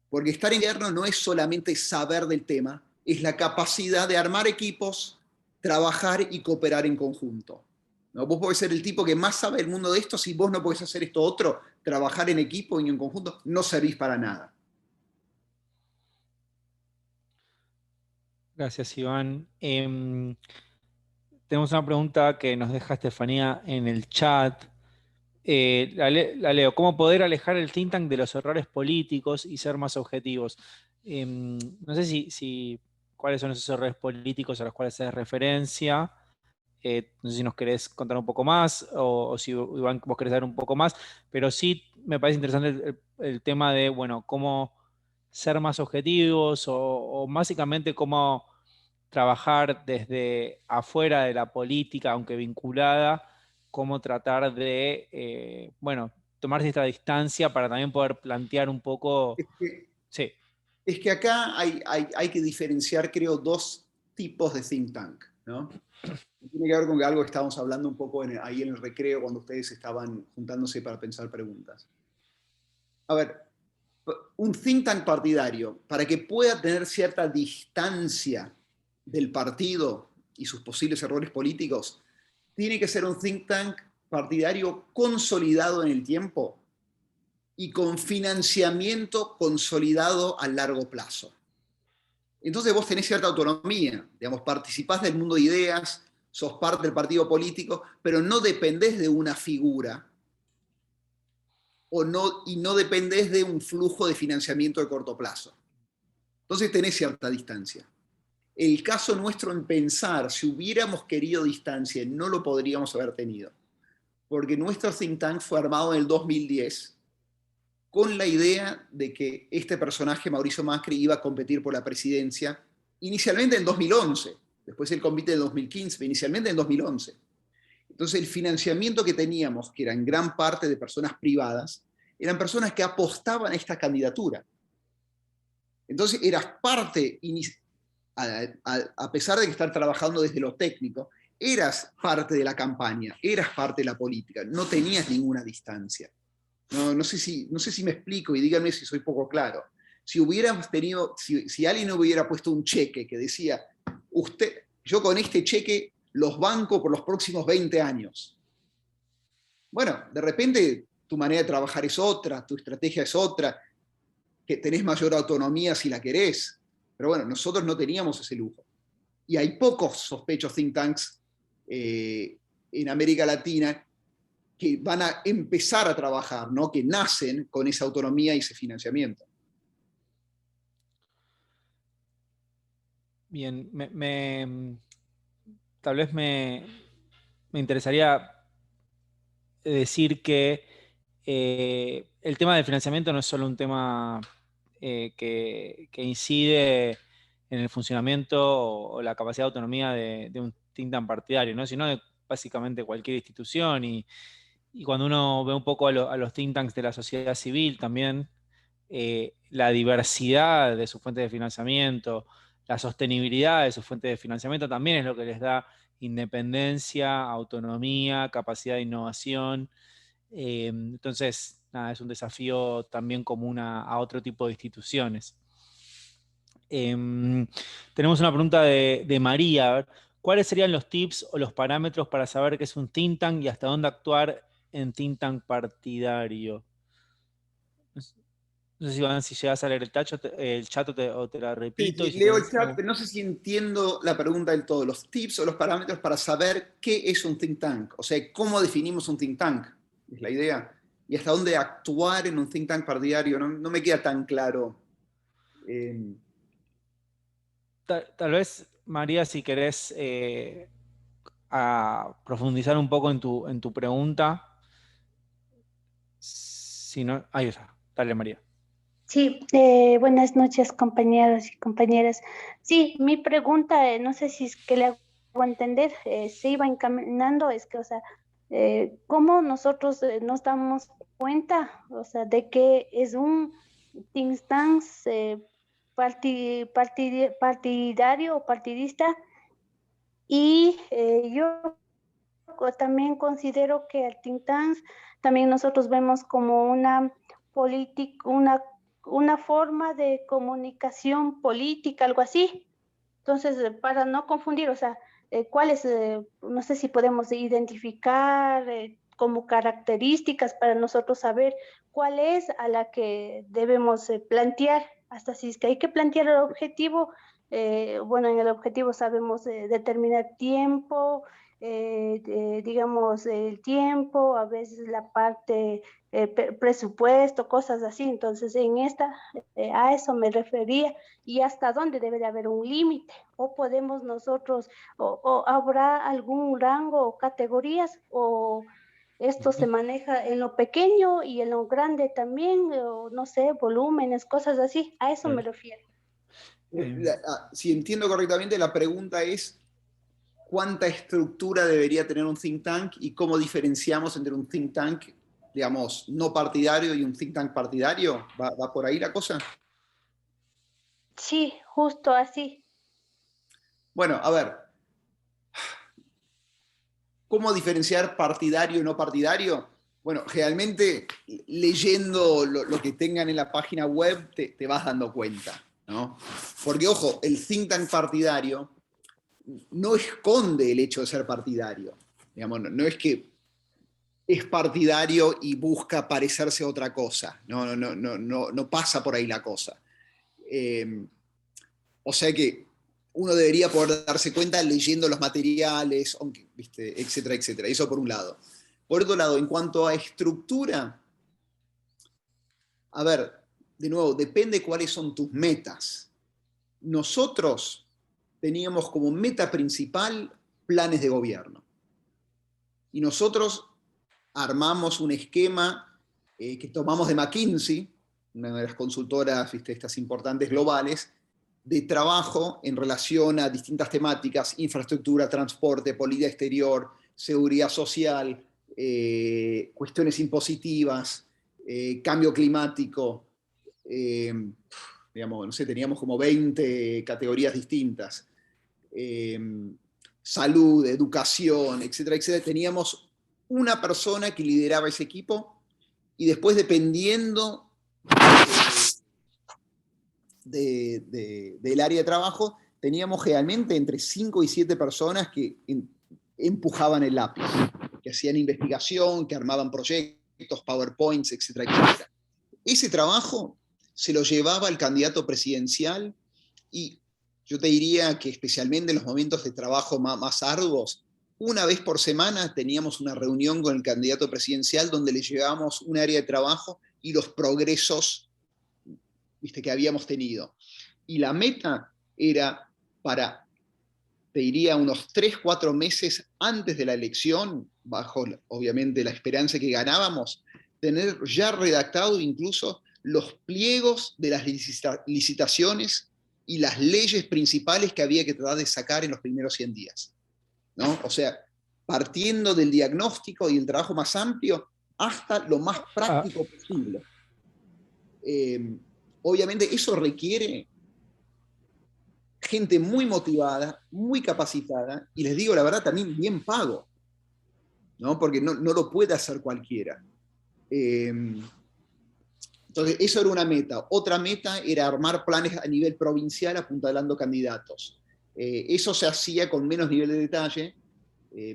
Porque estar en gobierno no es solamente saber del tema, es la capacidad de armar equipos, trabajar y cooperar en conjunto. ¿No? Vos podés ser el tipo que más sabe del mundo de esto, si vos no podés hacer esto otro, trabajar en equipo y en conjunto, no servís para nada. Gracias, Iván. Tenemos una pregunta que nos deja Estefanía en el chat. La leo. ¿Cómo poder alejar el think tank de los errores políticos y ser más objetivos? No sé cuáles son esos errores políticos a los cuales haces referencia. No sé si nos querés contar un poco más o si, Iván, vos querés dar un poco más, pero sí me parece interesante el tema de, bueno, cómo ser más objetivos o básicamente cómo trabajar desde afuera de la política, aunque vinculada, cómo tratar de, bueno, tomarse esta distancia para también poder plantear un poco... Sí. Es que acá hay que diferenciar, creo, dos tipos de think tank, ¿no? Tiene que ver con algo que estábamos hablando un poco ahí en el recreo cuando ustedes estaban juntándose para pensar preguntas. A ver, un think tank partidario, para que pueda tener cierta distancia del partido y sus posibles errores políticos, tiene que ser un think tank partidario consolidado en el tiempo y con financiamiento consolidado a largo plazo. Entonces vos tenés cierta autonomía, digamos, participás del mundo de ideas, sos parte del partido político, pero no dependés de una figura y no dependés de un flujo de financiamiento de corto plazo. Entonces tenés cierta distancia. El caso nuestro en pensar, si hubiéramos querido distancia, no lo podríamos haber tenido, porque nuestro think tank fue armado en el 2010 con la idea de que este personaje, Mauricio Macri, iba a competir por la presidencia, inicialmente en 2011, después él compite en 2015, pero inicialmente en 2011. Entonces el financiamiento que teníamos, que era en gran parte de personas privadas, eran personas que apostaban a esta candidatura. Entonces eras parte, a pesar de que estar trabajando desde lo técnico, eras parte de la campaña, eras parte de la política, no tenías ninguna distancia. No sé si me explico y díganme si soy poco claro. Si hubiéramos tenido, si alguien hubiera puesto un cheque que decía, yo con este cheque los banco por los próximos 20 años. Bueno, de repente tu manera de trabajar es otra, tu estrategia es otra, que tenés mayor autonomía si la querés. Pero bueno, nosotros no teníamos ese lujo. Y hay pocos, sospecho, think tanks en América Latina que van a empezar a trabajar, ¿no? Que nacen con esa autonomía y ese financiamiento. Bien, tal vez me interesaría decir que el tema del financiamiento no es solo un tema que incide en el funcionamiento o la capacidad de autonomía de un think tank partidario, ¿no? Sino de básicamente cualquier institución. Y cuando uno ve un poco a los think tanks de la sociedad civil también, la diversidad de sus fuentes de financiamiento, la sostenibilidad de sus fuentes de financiamiento también es lo que les da independencia, autonomía, capacidad de innovación. Entonces, nada, es un desafío también común a otro tipo de instituciones. Tenemos una pregunta de María. A ver, ¿cuáles serían los tips o los parámetros para saber qué es un think tank y hasta dónde actuar en think tank partidario? No sé si, Iván, si llegas a leer el chat o te la repito. Sí, leo el chat, pero no sé si entiendo la pregunta del todo. Los tips o los parámetros para saber qué es un think tank. O sea, ¿cómo definimos un think tank? Es la idea. Y hasta dónde actuar en un think tank partidario. No me queda tan claro. Tal vez, María, si querés a profundizar un poco en tu pregunta. Si no, ahí está. Dale, María. Sí, buenas noches, compañeros y compañeras. Sí, mi pregunta, no sé si es que le hago entender, se iba encaminando, es que, o sea, ¿cómo nosotros nos damos cuenta, o sea, de que es un think tank partidario o partidista? Y yo también considero que el think tank también nosotros vemos como una política, una forma de comunicación política, algo así. Entonces, para no confundir, o sea, cuáles, no sé si podemos identificar como características para nosotros saber cuál es a la que debemos plantear, hasta si es que hay que plantear el objetivo. Bueno, en el objetivo sabemos determinar tiempo, digamos, el tiempo, a veces la parte presupuesto, cosas así. Entonces, a eso me refería, y hasta dónde debe de haber un límite, o podemos nosotros, o habrá algún rango o categorías, o esto se maneja en lo pequeño y en lo grande también, o no sé, volúmenes, cosas así. A eso me refiero. Si entiendo correctamente, la pregunta es ¿cuánta estructura debería tener un think tank y cómo diferenciamos entre un think tank, digamos, no partidario y un think tank partidario? ¿Va por ahí la cosa? Sí, justo así. Bueno, a ver, ¿cómo diferenciar partidario y no partidario? Bueno, realmente leyendo lo que tengan en la página web te vas dando cuenta, ¿no? Porque, ojo, el think tank partidario no esconde el hecho de ser partidario. Digamos, no es que es partidario y busca parecerse a otra cosa. No pasa por ahí la cosa. O sea que uno debería poder darse cuenta leyendo los materiales, ¿viste? Etcétera, etcétera. Eso por un lado. Por otro lado, en cuanto a estructura, a ver, de nuevo, depende cuáles son tus metas. Nosotros teníamos como meta principal planes de gobierno. Y nosotros armamos un esquema que tomamos de McKinsey, una de las consultoras, ¿viste?, estas importantes globales, de trabajo en relación a distintas temáticas: infraestructura, transporte, política exterior, seguridad social, cuestiones impositivas, cambio climático, digamos, no sé, teníamos como 20 categorías distintas. Salud, educación, etcétera, etcétera. Teníamos una persona que lideraba ese equipo y después, dependiendo del área de trabajo, teníamos generalmente entre 5 y 7 personas que empujaban el lápiz, que hacían investigación, que armaban proyectos, PowerPoints, etcétera, etcétera. Ese trabajo se lo llevaba el candidato presidencial, y yo te diría que especialmente en los momentos de trabajo más arduos, una vez por semana teníamos una reunión con el candidato presidencial donde le llevábamos un área de trabajo y los progresos, ¿viste?, que habíamos tenido. Y la meta era para, te diría, unos 3-4 meses antes de la elección, bajo obviamente la esperanza que ganábamos, tener ya redactado incluso los pliegos de las licitaciones y las leyes principales que había que tratar de sacar en los primeros 100 días, ¿no? O sea, partiendo del diagnóstico y el trabajo más amplio hasta lo más práctico posible. Obviamente eso requiere gente muy motivada, muy capacitada, y les digo la verdad, también bien pago, ¿no? Porque no lo puede hacer cualquiera. Entonces, eso era una meta. Otra meta era armar planes a nivel provincial apuntalando candidatos. Eso se hacía con menos nivel de detalle,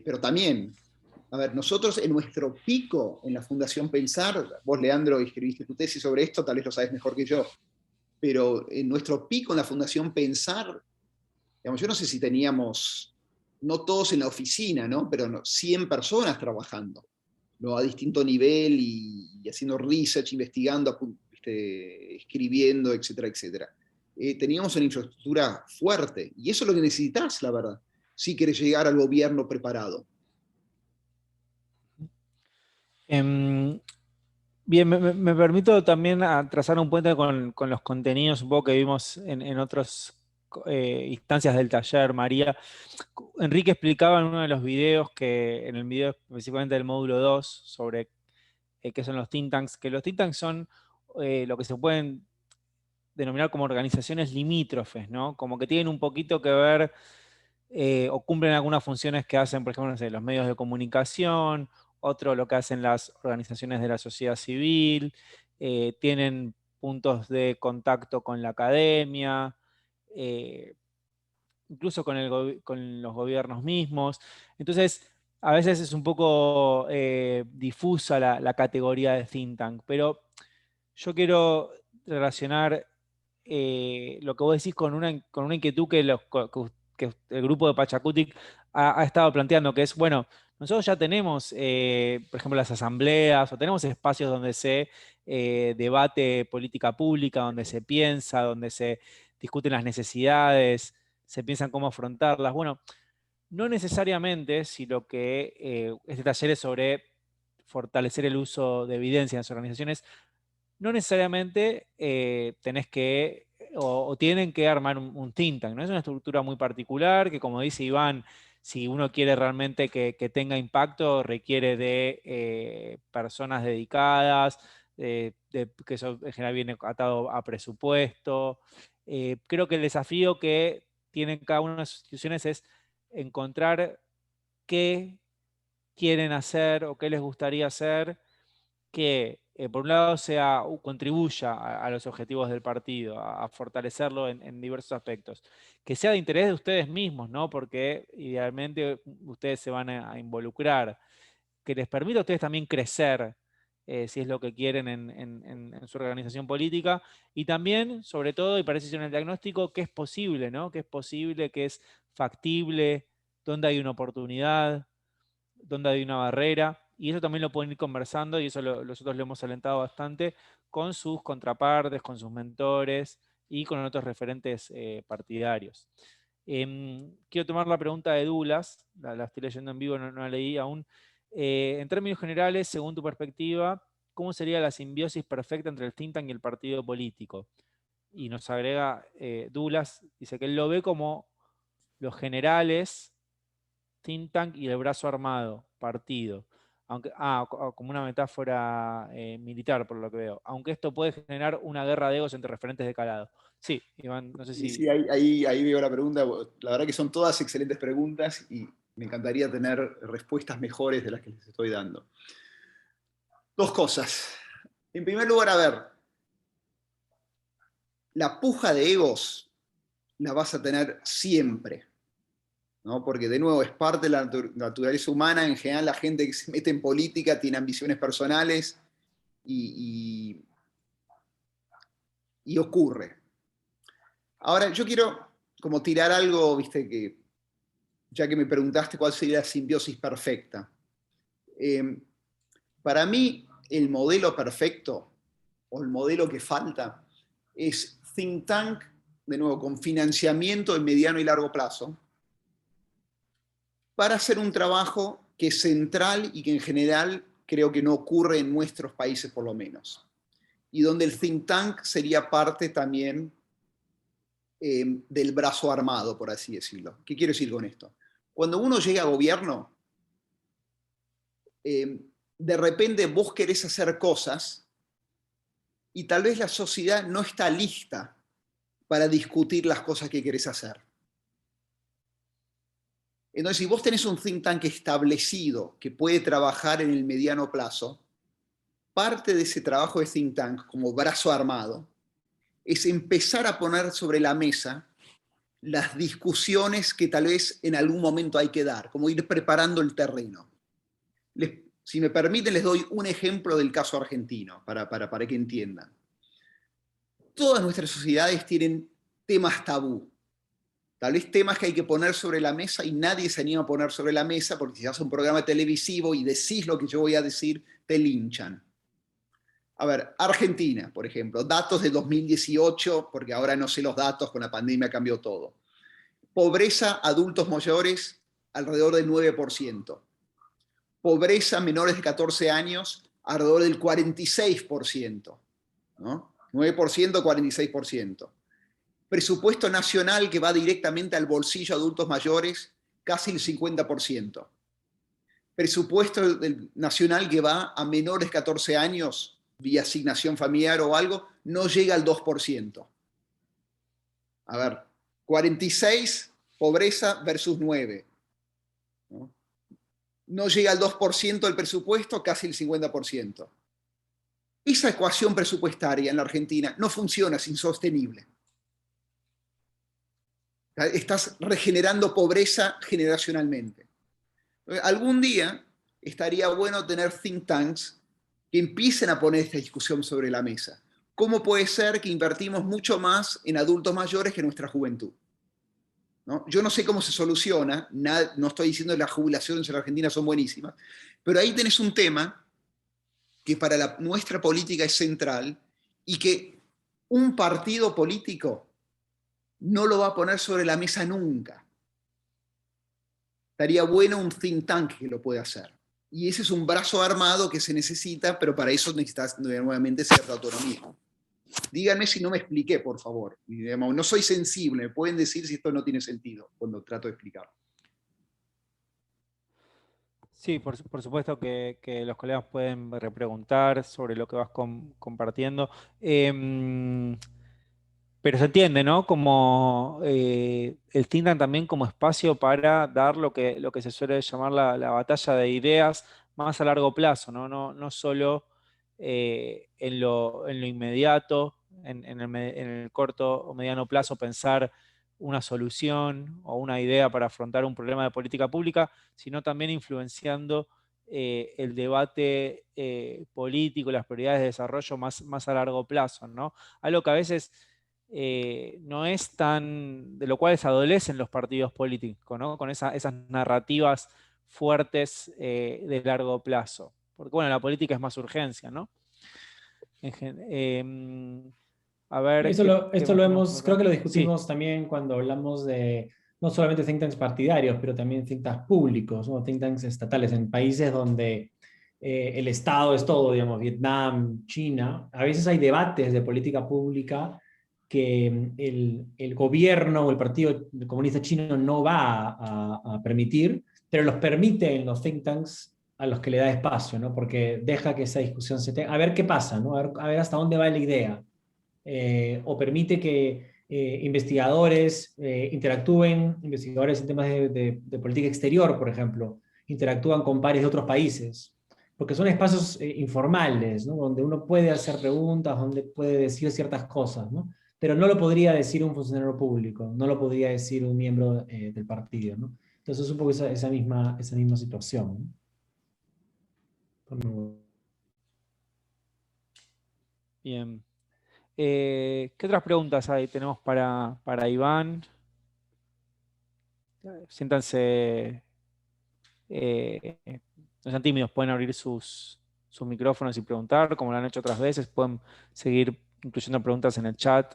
pero también, a ver, nosotros en nuestro pico en la Fundación Pensar, vos, Leandro, escribiste tu tesis sobre esto, tal vez lo sabes mejor que yo, pero en nuestro pico en la Fundación Pensar, digamos, yo no sé si teníamos, no todos en la oficina, ¿no?, pero 100 personas trabajando, ¿no?, a distinto nivel y haciendo research, investigando, escribiendo, etcétera, etcétera. Teníamos una infraestructura fuerte, y eso es lo que necesitas, la verdad, si quieres llegar al gobierno preparado. Bien, me permito también trazar un puente con los contenidos un poco que vimos en otras instancias del taller, María. Enrique explicaba en uno de los videos, en el video específicamente del módulo 2, sobre qué son los think tanks, que los think tanks son lo que se pueden denominar como organizaciones limítrofes, ¿no? Como que tienen un poquito que ver o cumplen algunas funciones que hacen, por ejemplo, no sé, los medios de comunicación, otro lo que hacen las organizaciones de la sociedad civil, tienen puntos de contacto con la academia, incluso con los gobiernos mismos. Entonces, a veces es un poco difusa la categoría de think tank, pero yo quiero relacionar lo que vos decís con una inquietud que el grupo de Pachacutic ha estado planteando, que es, bueno, nosotros ya tenemos, por ejemplo, las asambleas, o tenemos espacios donde se debate política pública, donde se piensa, donde se discuten las necesidades, se piensan cómo afrontarlas. Bueno, no necesariamente si lo que este taller es sobre fortalecer el uso de evidencia en las organizaciones, no necesariamente tenés que o tienen que armar un think tank, ¿no? Es una estructura muy particular que, como dice Iván, si uno quiere realmente que tenga impacto, requiere de personas dedicadas, que eso en general viene atado a presupuesto. Creo que el desafío que tienen cada una de las instituciones es encontrar qué quieren hacer o qué les gustaría hacer, que por un lado, contribuya a los objetivos del partido, a fortalecerlo en diversos aspectos. Que sea de interés de ustedes mismos, ¿no? Porque idealmente ustedes se van a involucrar. Que les permita a ustedes también crecer, si es lo que quieren en su organización política. Y también, sobre todo, y parece ser en el diagnóstico, que es posible, ¿no? Que es posible, que es factible, dónde hay una oportunidad, dónde hay una barrera. Y eso también lo pueden ir conversando, y eso nosotros lo hemos alentado bastante con sus contrapartes, con sus mentores y con otros referentes partidarios. Quiero tomar la pregunta de Douglas, la estoy leyendo en vivo, no la leí aún. En términos generales, según tu perspectiva, ¿cómo sería la simbiosis perfecta entre el think tank y el partido político? Y nos agrega Douglas, dice que él lo ve como los generales, think tank y el brazo armado, partido. Como una metáfora militar, por lo que veo. Aunque esto puede generar una guerra de egos entre referentes de calado. Sí, Iván, no sé si... Sí, ahí veo la pregunta. La verdad que son todas excelentes preguntas y me encantaría tener respuestas mejores de las que les estoy dando. Dos cosas. En primer lugar, a ver, la puja de egos la vas a tener siempre, ¿no? Porque de nuevo es parte de la naturaleza humana. En general la gente que se mete en política tiene ambiciones personales y ocurre. Ahora yo quiero como tirar algo, viste, que ya que me preguntaste cuál sería la simbiosis perfecta. Para mí el modelo perfecto o el modelo que falta es think tank, de nuevo, con financiamiento en mediano y largo plazo, para hacer un trabajo que es central y que en general creo que no ocurre en nuestros países por lo menos. Y donde el think tank sería parte también del brazo armado, por así decirlo. ¿Qué quiero decir con esto? Cuando uno llega a gobierno, de repente vos querés hacer cosas y tal vez la sociedad no está lista para discutir las cosas que querés hacer. Entonces, si vos tenés un think tank establecido que puede trabajar en el mediano plazo, parte de ese trabajo de think tank como brazo armado es empezar a poner sobre la mesa las discusiones que tal vez en algún momento hay que dar, como ir preparando el terreno. Si me permiten, les doy un ejemplo del caso argentino, para que entiendan. Todas nuestras sociedades tienen temas tabú. Tal vez temas que hay que poner sobre la mesa y nadie se anima a poner sobre la mesa porque si haces un programa televisivo y decís lo que yo voy a decir, te linchan. A ver, Argentina, por ejemplo, datos de 2018, porque ahora no sé los datos, con la pandemia cambió todo. Pobreza, adultos mayores, alrededor del 9%. Pobreza, menores de 14 años, alrededor del 46%. ¿No? 9%, 46%. Presupuesto nacional que va directamente al bolsillo de adultos mayores, casi el 50%. Presupuesto nacional que va a menores de 14 años, vía asignación familiar o algo, no llega al 2%. A ver, 46, pobreza versus 9. No llega al 2% del presupuesto, casi el 50%. Esa ecuación presupuestaria en la Argentina no funciona, es insostenible. Estás regenerando pobreza generacionalmente. Algún día estaría bueno tener think tanks que empiecen a poner esta discusión sobre la mesa. ¿Cómo puede ser que invertimos mucho más en adultos mayores que en nuestra juventud? ¿No? Yo no sé cómo se soluciona, no estoy diciendo que las jubilaciones en la Argentina son buenísimas, pero ahí tenés un tema que para nuestra política es central y que un partido político no lo va a poner sobre la mesa nunca. Estaría bueno un think tank que lo pueda hacer. Y ese es un brazo armado que se necesita, pero para eso necesitas nuevamente cierta autonomía. Díganme si no me expliqué, por favor. No soy sensible, me pueden decir si esto no tiene sentido cuando trato de explicar. Sí, por supuesto que los colegas pueden repreguntar sobre lo que vas compartiendo. Pero se entiende, ¿no? Como el think tank también como espacio para dar lo que se suele llamar la batalla de ideas más a largo plazo, ¿no? No solo en lo inmediato, en el corto o mediano plazo, pensar una solución o una idea para afrontar un problema de política pública, sino también influenciando el debate político, las prioridades de desarrollo más a largo plazo, ¿no? Algo que a veces no es tan, de lo cual adolecen los partidos políticos, ¿no? Con esas narrativas fuertes de largo plazo. Porque bueno, la política es más urgencia, ¿no? A ver, Esto lo hemos, creo que lo discutimos sí. también cuando hablamos de no solamente think tanks partidarios, pero también think tanks públicos, ¿no? Think tanks estatales en países donde el Estado es todo, digamos, Vietnam, China. A veces hay debates de política pública que el gobierno o el Partido Comunista Chino no va a permitir, pero los permite en los think tanks a los que le da espacio, ¿no? Porque deja que esa discusión se tenga. A ver qué pasa, ¿no? A ver hasta dónde va la idea. O permite que investigadores interactúen, investigadores en temas de política exterior, por ejemplo, interactúan con pares de otros países, porque son espacios informales, ¿no? Donde uno puede hacer preguntas, donde puede decir ciertas cosas, ¿no? Pero no lo podría decir un funcionario público, no lo podría decir un miembro del partido, ¿no? Entonces es un poco esa misma situación, ¿no? Bien. ¿Qué otras preguntas tenemos para Iván? Siéntanse, no sean tímidos, pueden abrir sus micrófonos y preguntar, como lo han hecho otras veces, pueden seguir incluyendo preguntas en el chat.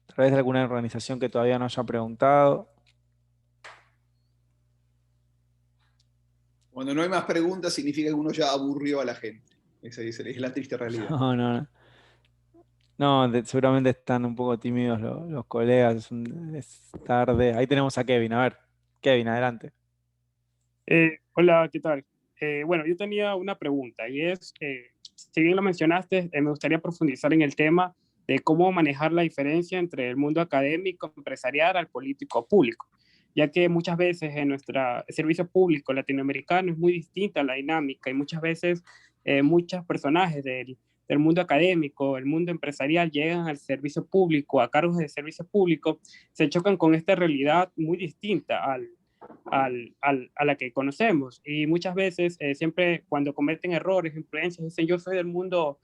A través de alguna organización que todavía no haya preguntado. Cuando no hay más preguntas significa que uno ya aburrió a la gente. Esa es la triste realidad. No, seguramente están un poco tímidos los colegas, es tarde. Ahí tenemos a Kevin. A ver, Kevin, adelante. Hola, ¿qué tal? Bueno, yo tenía una pregunta y es, si bien lo mencionaste, me gustaría profundizar en el tema de cómo manejar la diferencia entre el mundo académico, empresarial, al político público, ya que muchas veces en nuestro servicio público latinoamericano es muy distinta la dinámica y muchas veces muchos personajes del mundo académico, el mundo empresarial llegan al servicio público, a cargos de servicio público, se chocan con esta realidad muy distinta a la que conocemos, y muchas veces siempre cuando cometen errores, influencias, dicen yo soy del mundo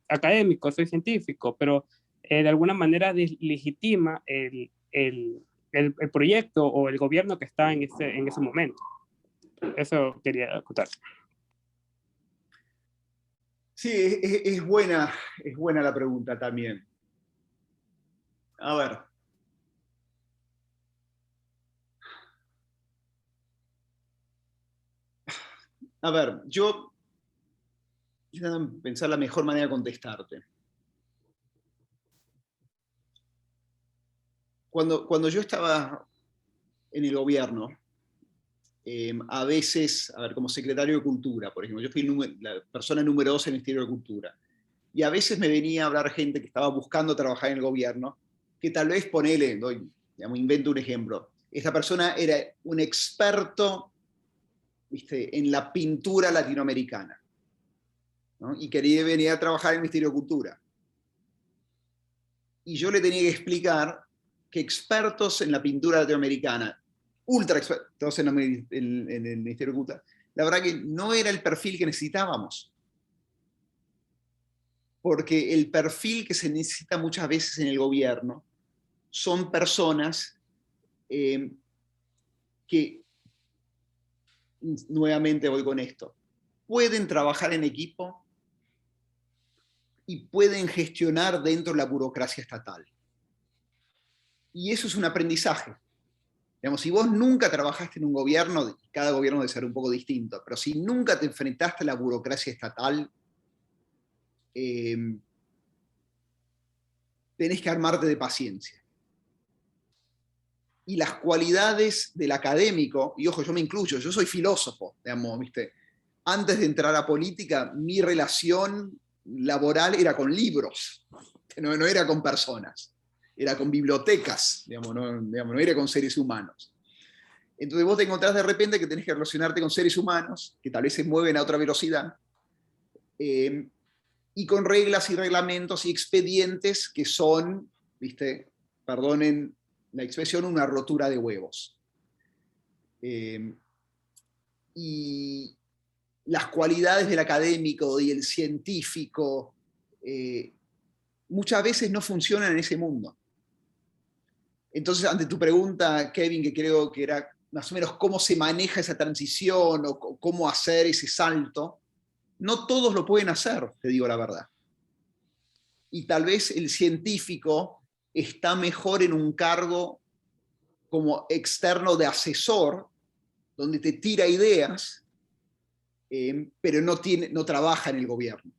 académico, soy científico, pero de alguna manera deslegitima el proyecto o el gobierno que está en ese momento. Eso quería contar. Sí, es buena la pregunta también. A ver. Yo tengo que pensar la mejor manera de contestarte. Cuando yo estaba en el gobierno, a veces, como secretario de Cultura, por ejemplo, yo fui la persona número 2 en el Ministerio de Cultura, y a veces me venía a hablar gente que estaba buscando trabajar en el gobierno, que tal vez invento un ejemplo, esta persona era un experto, ¿viste?, en la pintura latinoamericana, ¿no? Y quería venir a trabajar en el Ministerio de Cultura. Y yo le tenía que explicar que expertos en la pintura latinoamericana, ultra expertos en el Ministerio de Cultura, la verdad que no era el perfil que necesitábamos. Porque el perfil que se necesita muchas veces en el gobierno son personas que, nuevamente voy con esto, pueden trabajar en equipo y pueden gestionar dentro de la burocracia estatal. Y eso es un aprendizaje. Digamos, si vos nunca trabajaste en un gobierno, cada gobierno debe ser un poco distinto, pero si nunca te enfrentaste a la burocracia estatal, tenés que armarte de paciencia. Y las cualidades del académico, y ojo, yo me incluyo, yo soy filósofo, digamos, ¿viste? Antes de entrar a política, mi relación laboral era con libros, no era con personas, era con bibliotecas, digamos, no era con seres humanos. Entonces vos te encontrás de repente que tenés que relacionarte con seres humanos, que tal vez se mueven a otra velocidad, y con reglas y reglamentos y expedientes que son, ¿viste? Perdonen la expresión, una rotura de huevos. Y las cualidades del académico y el científico muchas veces no funcionan en ese mundo. Entonces, ante tu pregunta, Kevin, que creo que era más o menos cómo se maneja esa transición o cómo hacer ese salto, no todos lo pueden hacer, te digo la verdad. Y tal vez el científico está mejor en un cargo como externo de asesor, donde te tira ideas, pero no trabaja en el gobierno,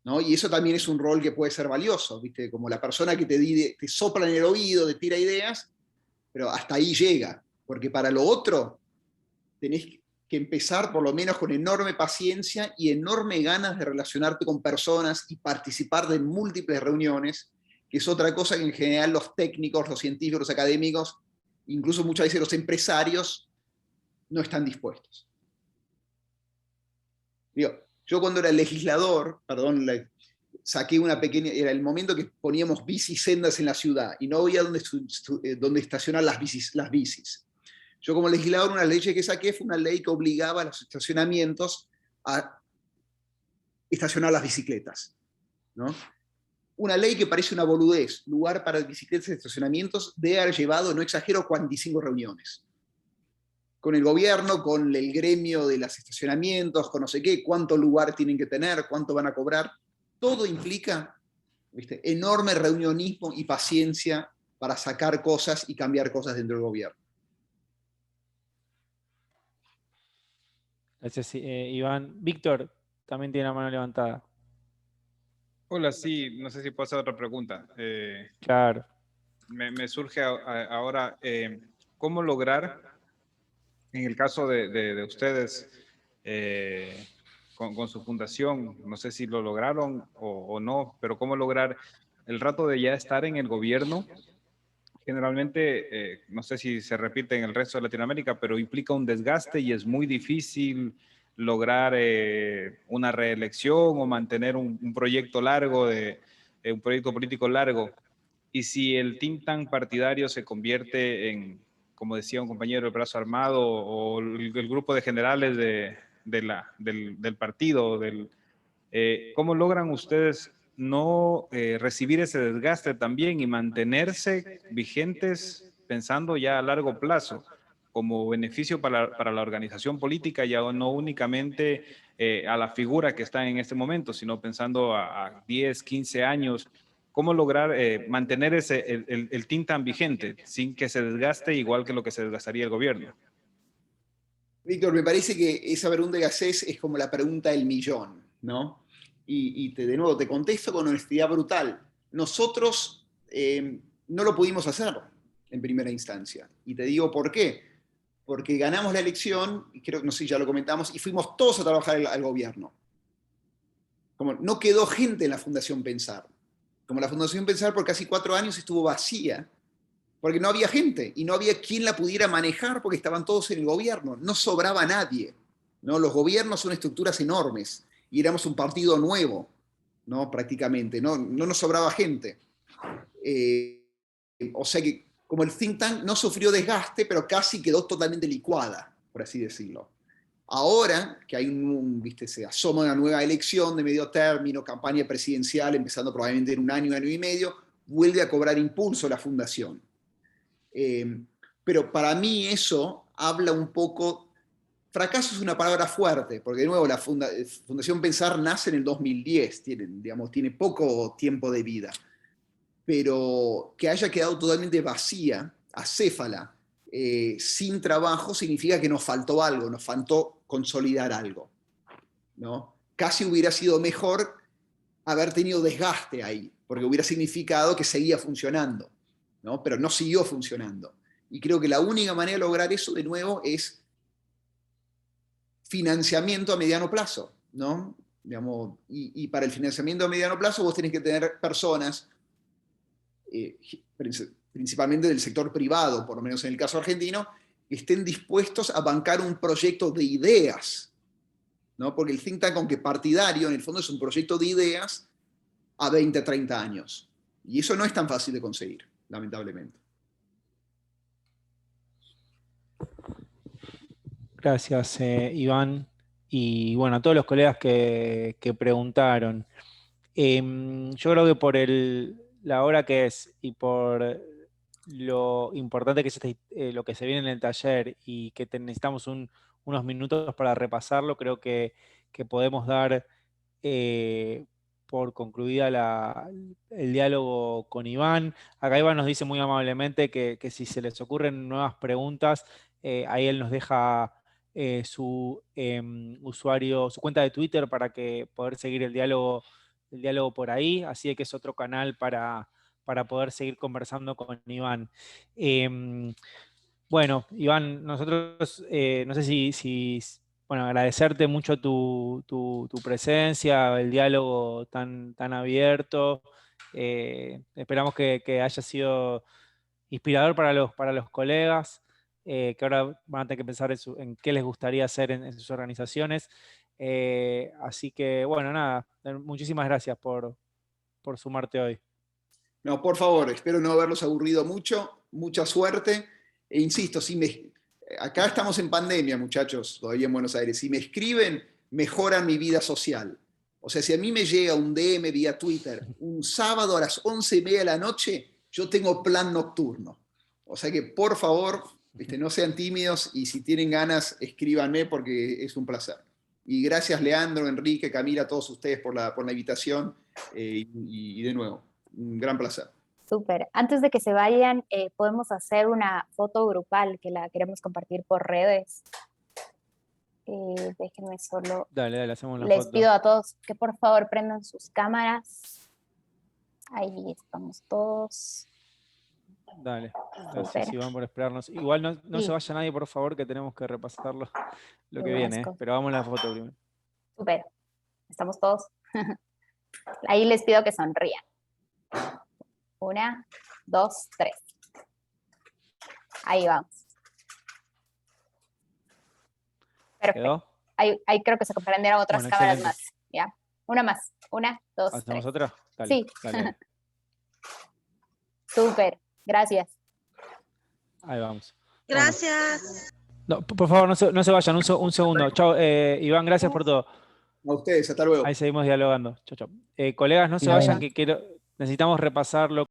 ¿no? Y eso también es un rol que puede ser valioso, ¿viste? Como la persona que te sopla en el oído, te tira ideas, pero hasta ahí llega, porque para lo otro tenés que empezar por lo menos con enorme paciencia y enorme ganas de relacionarte con personas y participar de múltiples reuniones, que es otra cosa que en general los técnicos, los científicos, los académicos, incluso muchas veces los empresarios, no están dispuestos. Digo, yo cuando era legislador, perdón, saqué una pequeña, era el momento que poníamos bicisendas en la ciudad y no había donde estacionar las bicis. Yo como legislador, una ley que saqué fue una ley que obligaba a los estacionamientos a estacionar las bicicletas, ¿no? Una ley que parece una boludez, lugar para bicicletas y estacionamientos, de haber llevado, no exagero, 45 reuniones. Con el gobierno, con el gremio de los estacionamientos, con no sé qué, cuánto lugar tienen que tener, cuánto van a cobrar. Todo implica, ¿viste?, enorme reunionismo y paciencia para sacar cosas y cambiar cosas dentro del gobierno. Gracias, Iván. Víctor también tiene la mano levantada. Hola, sí, no sé si puedo hacer otra pregunta. Claro. Me surge ahora, ¿cómo lograr, en el caso de ustedes, con su fundación, no sé si lo lograron o no, pero cómo lograr el rato de ya estar en el gobierno? Generalmente, no sé si se repite en el resto de Latinoamérica, pero implica un desgaste y es muy difícil lograr una reelección o mantener un proyecto largo, un proyecto político largo. Y si el think tank partidario se convierte en, como decía un compañero, el brazo armado o el grupo de generales del partido, ¿cómo logran ustedes no recibir ese desgaste también y mantenerse vigentes pensando ya a largo plazo como beneficio para la organización política, ya no únicamente a la figura que está en este momento, sino pensando a 10, 15 años? ¿Cómo lograr mantener el think tank vigente sin que se desgaste igual que lo que se desgastaría el gobierno? Víctor, me parece que esa pregunta que haces es como la pregunta del millón, ¿no? Y de nuevo, te contesto con honestidad brutal. Nosotros no lo pudimos hacer en primera instancia. Y te digo por qué. Porque ganamos la elección, y creo que no sé si ya lo comentamos, y fuimos todos a trabajar al gobierno. Como no quedó gente en la Fundación Pensar. Como la Fundación Pensar por casi 4 años estuvo vacía, porque no había gente y no había quien la pudiera manejar porque estaban todos en el gobierno. No sobraba nadie, ¿no? Los gobiernos son estructuras enormes y éramos un partido nuevo, ¿no? Prácticamente, no nos sobraba gente. O sea que como el think tank no sufrió desgaste, pero casi quedó totalmente licuada, por así decirlo. Ahora que hay se asoma una nueva elección de medio término, campaña presidencial, empezando probablemente en un año y medio, vuelve a cobrar impulso la fundación. Pero para mí eso habla un poco, fracaso es una palabra fuerte, porque de nuevo la Fundación Pensar nace en el 2010, tiene poco tiempo de vida, pero que haya quedado totalmente vacía, acéfala, sin trabajo, significa que nos faltó algo, nos faltó consolidar algo, ¿no? Casi hubiera sido mejor haber tenido desgaste ahí, porque hubiera significado que seguía funcionando, ¿no? Pero no siguió funcionando. Y creo que la única manera de lograr eso, de nuevo, es financiamiento a mediano plazo, ¿no? Y para el financiamiento a mediano plazo vos tenés que tener personas, principalmente del sector privado, por lo menos en el caso argentino, estén dispuestos a bancar un proyecto de ideas, ¿no? Porque el think tank, aunque partidario, en el fondo es un proyecto de ideas a 20, 30 años. Y eso no es tan fácil de conseguir, lamentablemente. Gracias, Iván. Y bueno, a todos los colegas que preguntaron. Yo creo que por la hora que es y por lo importante que es lo que se viene en el taller y que necesitamos unos minutos para repasarlo, creo que podemos dar por concluida el diálogo con Iván. Acá Iván nos dice muy amablemente que si se les ocurren nuevas preguntas, ahí él nos deja su usuario, su cuenta de Twitter para poder seguir el diálogo por ahí, así que es otro canal para poder seguir conversando con Iván. Bueno, Iván, nosotros, no sé bueno, agradecerte mucho tu presencia, el diálogo tan abierto. Esperamos que haya sido inspirador para los colegas, que ahora van a tener que pensar en qué les gustaría hacer en sus organizaciones. Así que, bueno, nada, muchísimas gracias por sumarte hoy. No, por favor, espero no haberlos aburrido mucho, mucha suerte. E insisto, acá estamos en pandemia, muchachos, todavía en Buenos Aires. Si me escriben, mejoran mi vida social. O sea, si a mí me llega un DM vía Twitter un sábado a las 11:30 de la noche, yo tengo plan nocturno. O sea que, por favor, no sean tímidos y si tienen ganas, escríbanme porque es un placer. Y gracias, Leandro, Enrique, Camila, a todos ustedes por la invitación. Y de nuevo, un gran placer. Súper. Antes de que se vayan, podemos hacer una foto grupal que la queremos compartir por redes. Déjenme solo... Dale, hacemos la Les foto. pido a todos que por favor prendan sus cámaras. Ahí estamos todos. Dale, gracias Iván por esperarnos. Igual no Sí. se vaya nadie, por favor, que tenemos que repasar lo que Algunas viene, cosas. pero vamos a la foto primero. Súper. Estamos todos. Ahí les pido que sonrían. 1, 2, 3. Ahí vamos. Perfecto. ¿Quedó? Ahí creo que se comprendieron otras Bueno, cámaras excelente. más. ¿Ya? Una más. 1, 2, 3. ¿Hacemos otra? Dale, Sí. dale. Súper. Gracias. Ahí vamos. Gracias. No, por favor, no se vayan, un segundo. Chao, Iván, gracias por todo. A ustedes, hasta luego. Ahí seguimos dialogando. Chao, chao. Colegas, no se vayan, que necesitamos repasarlo.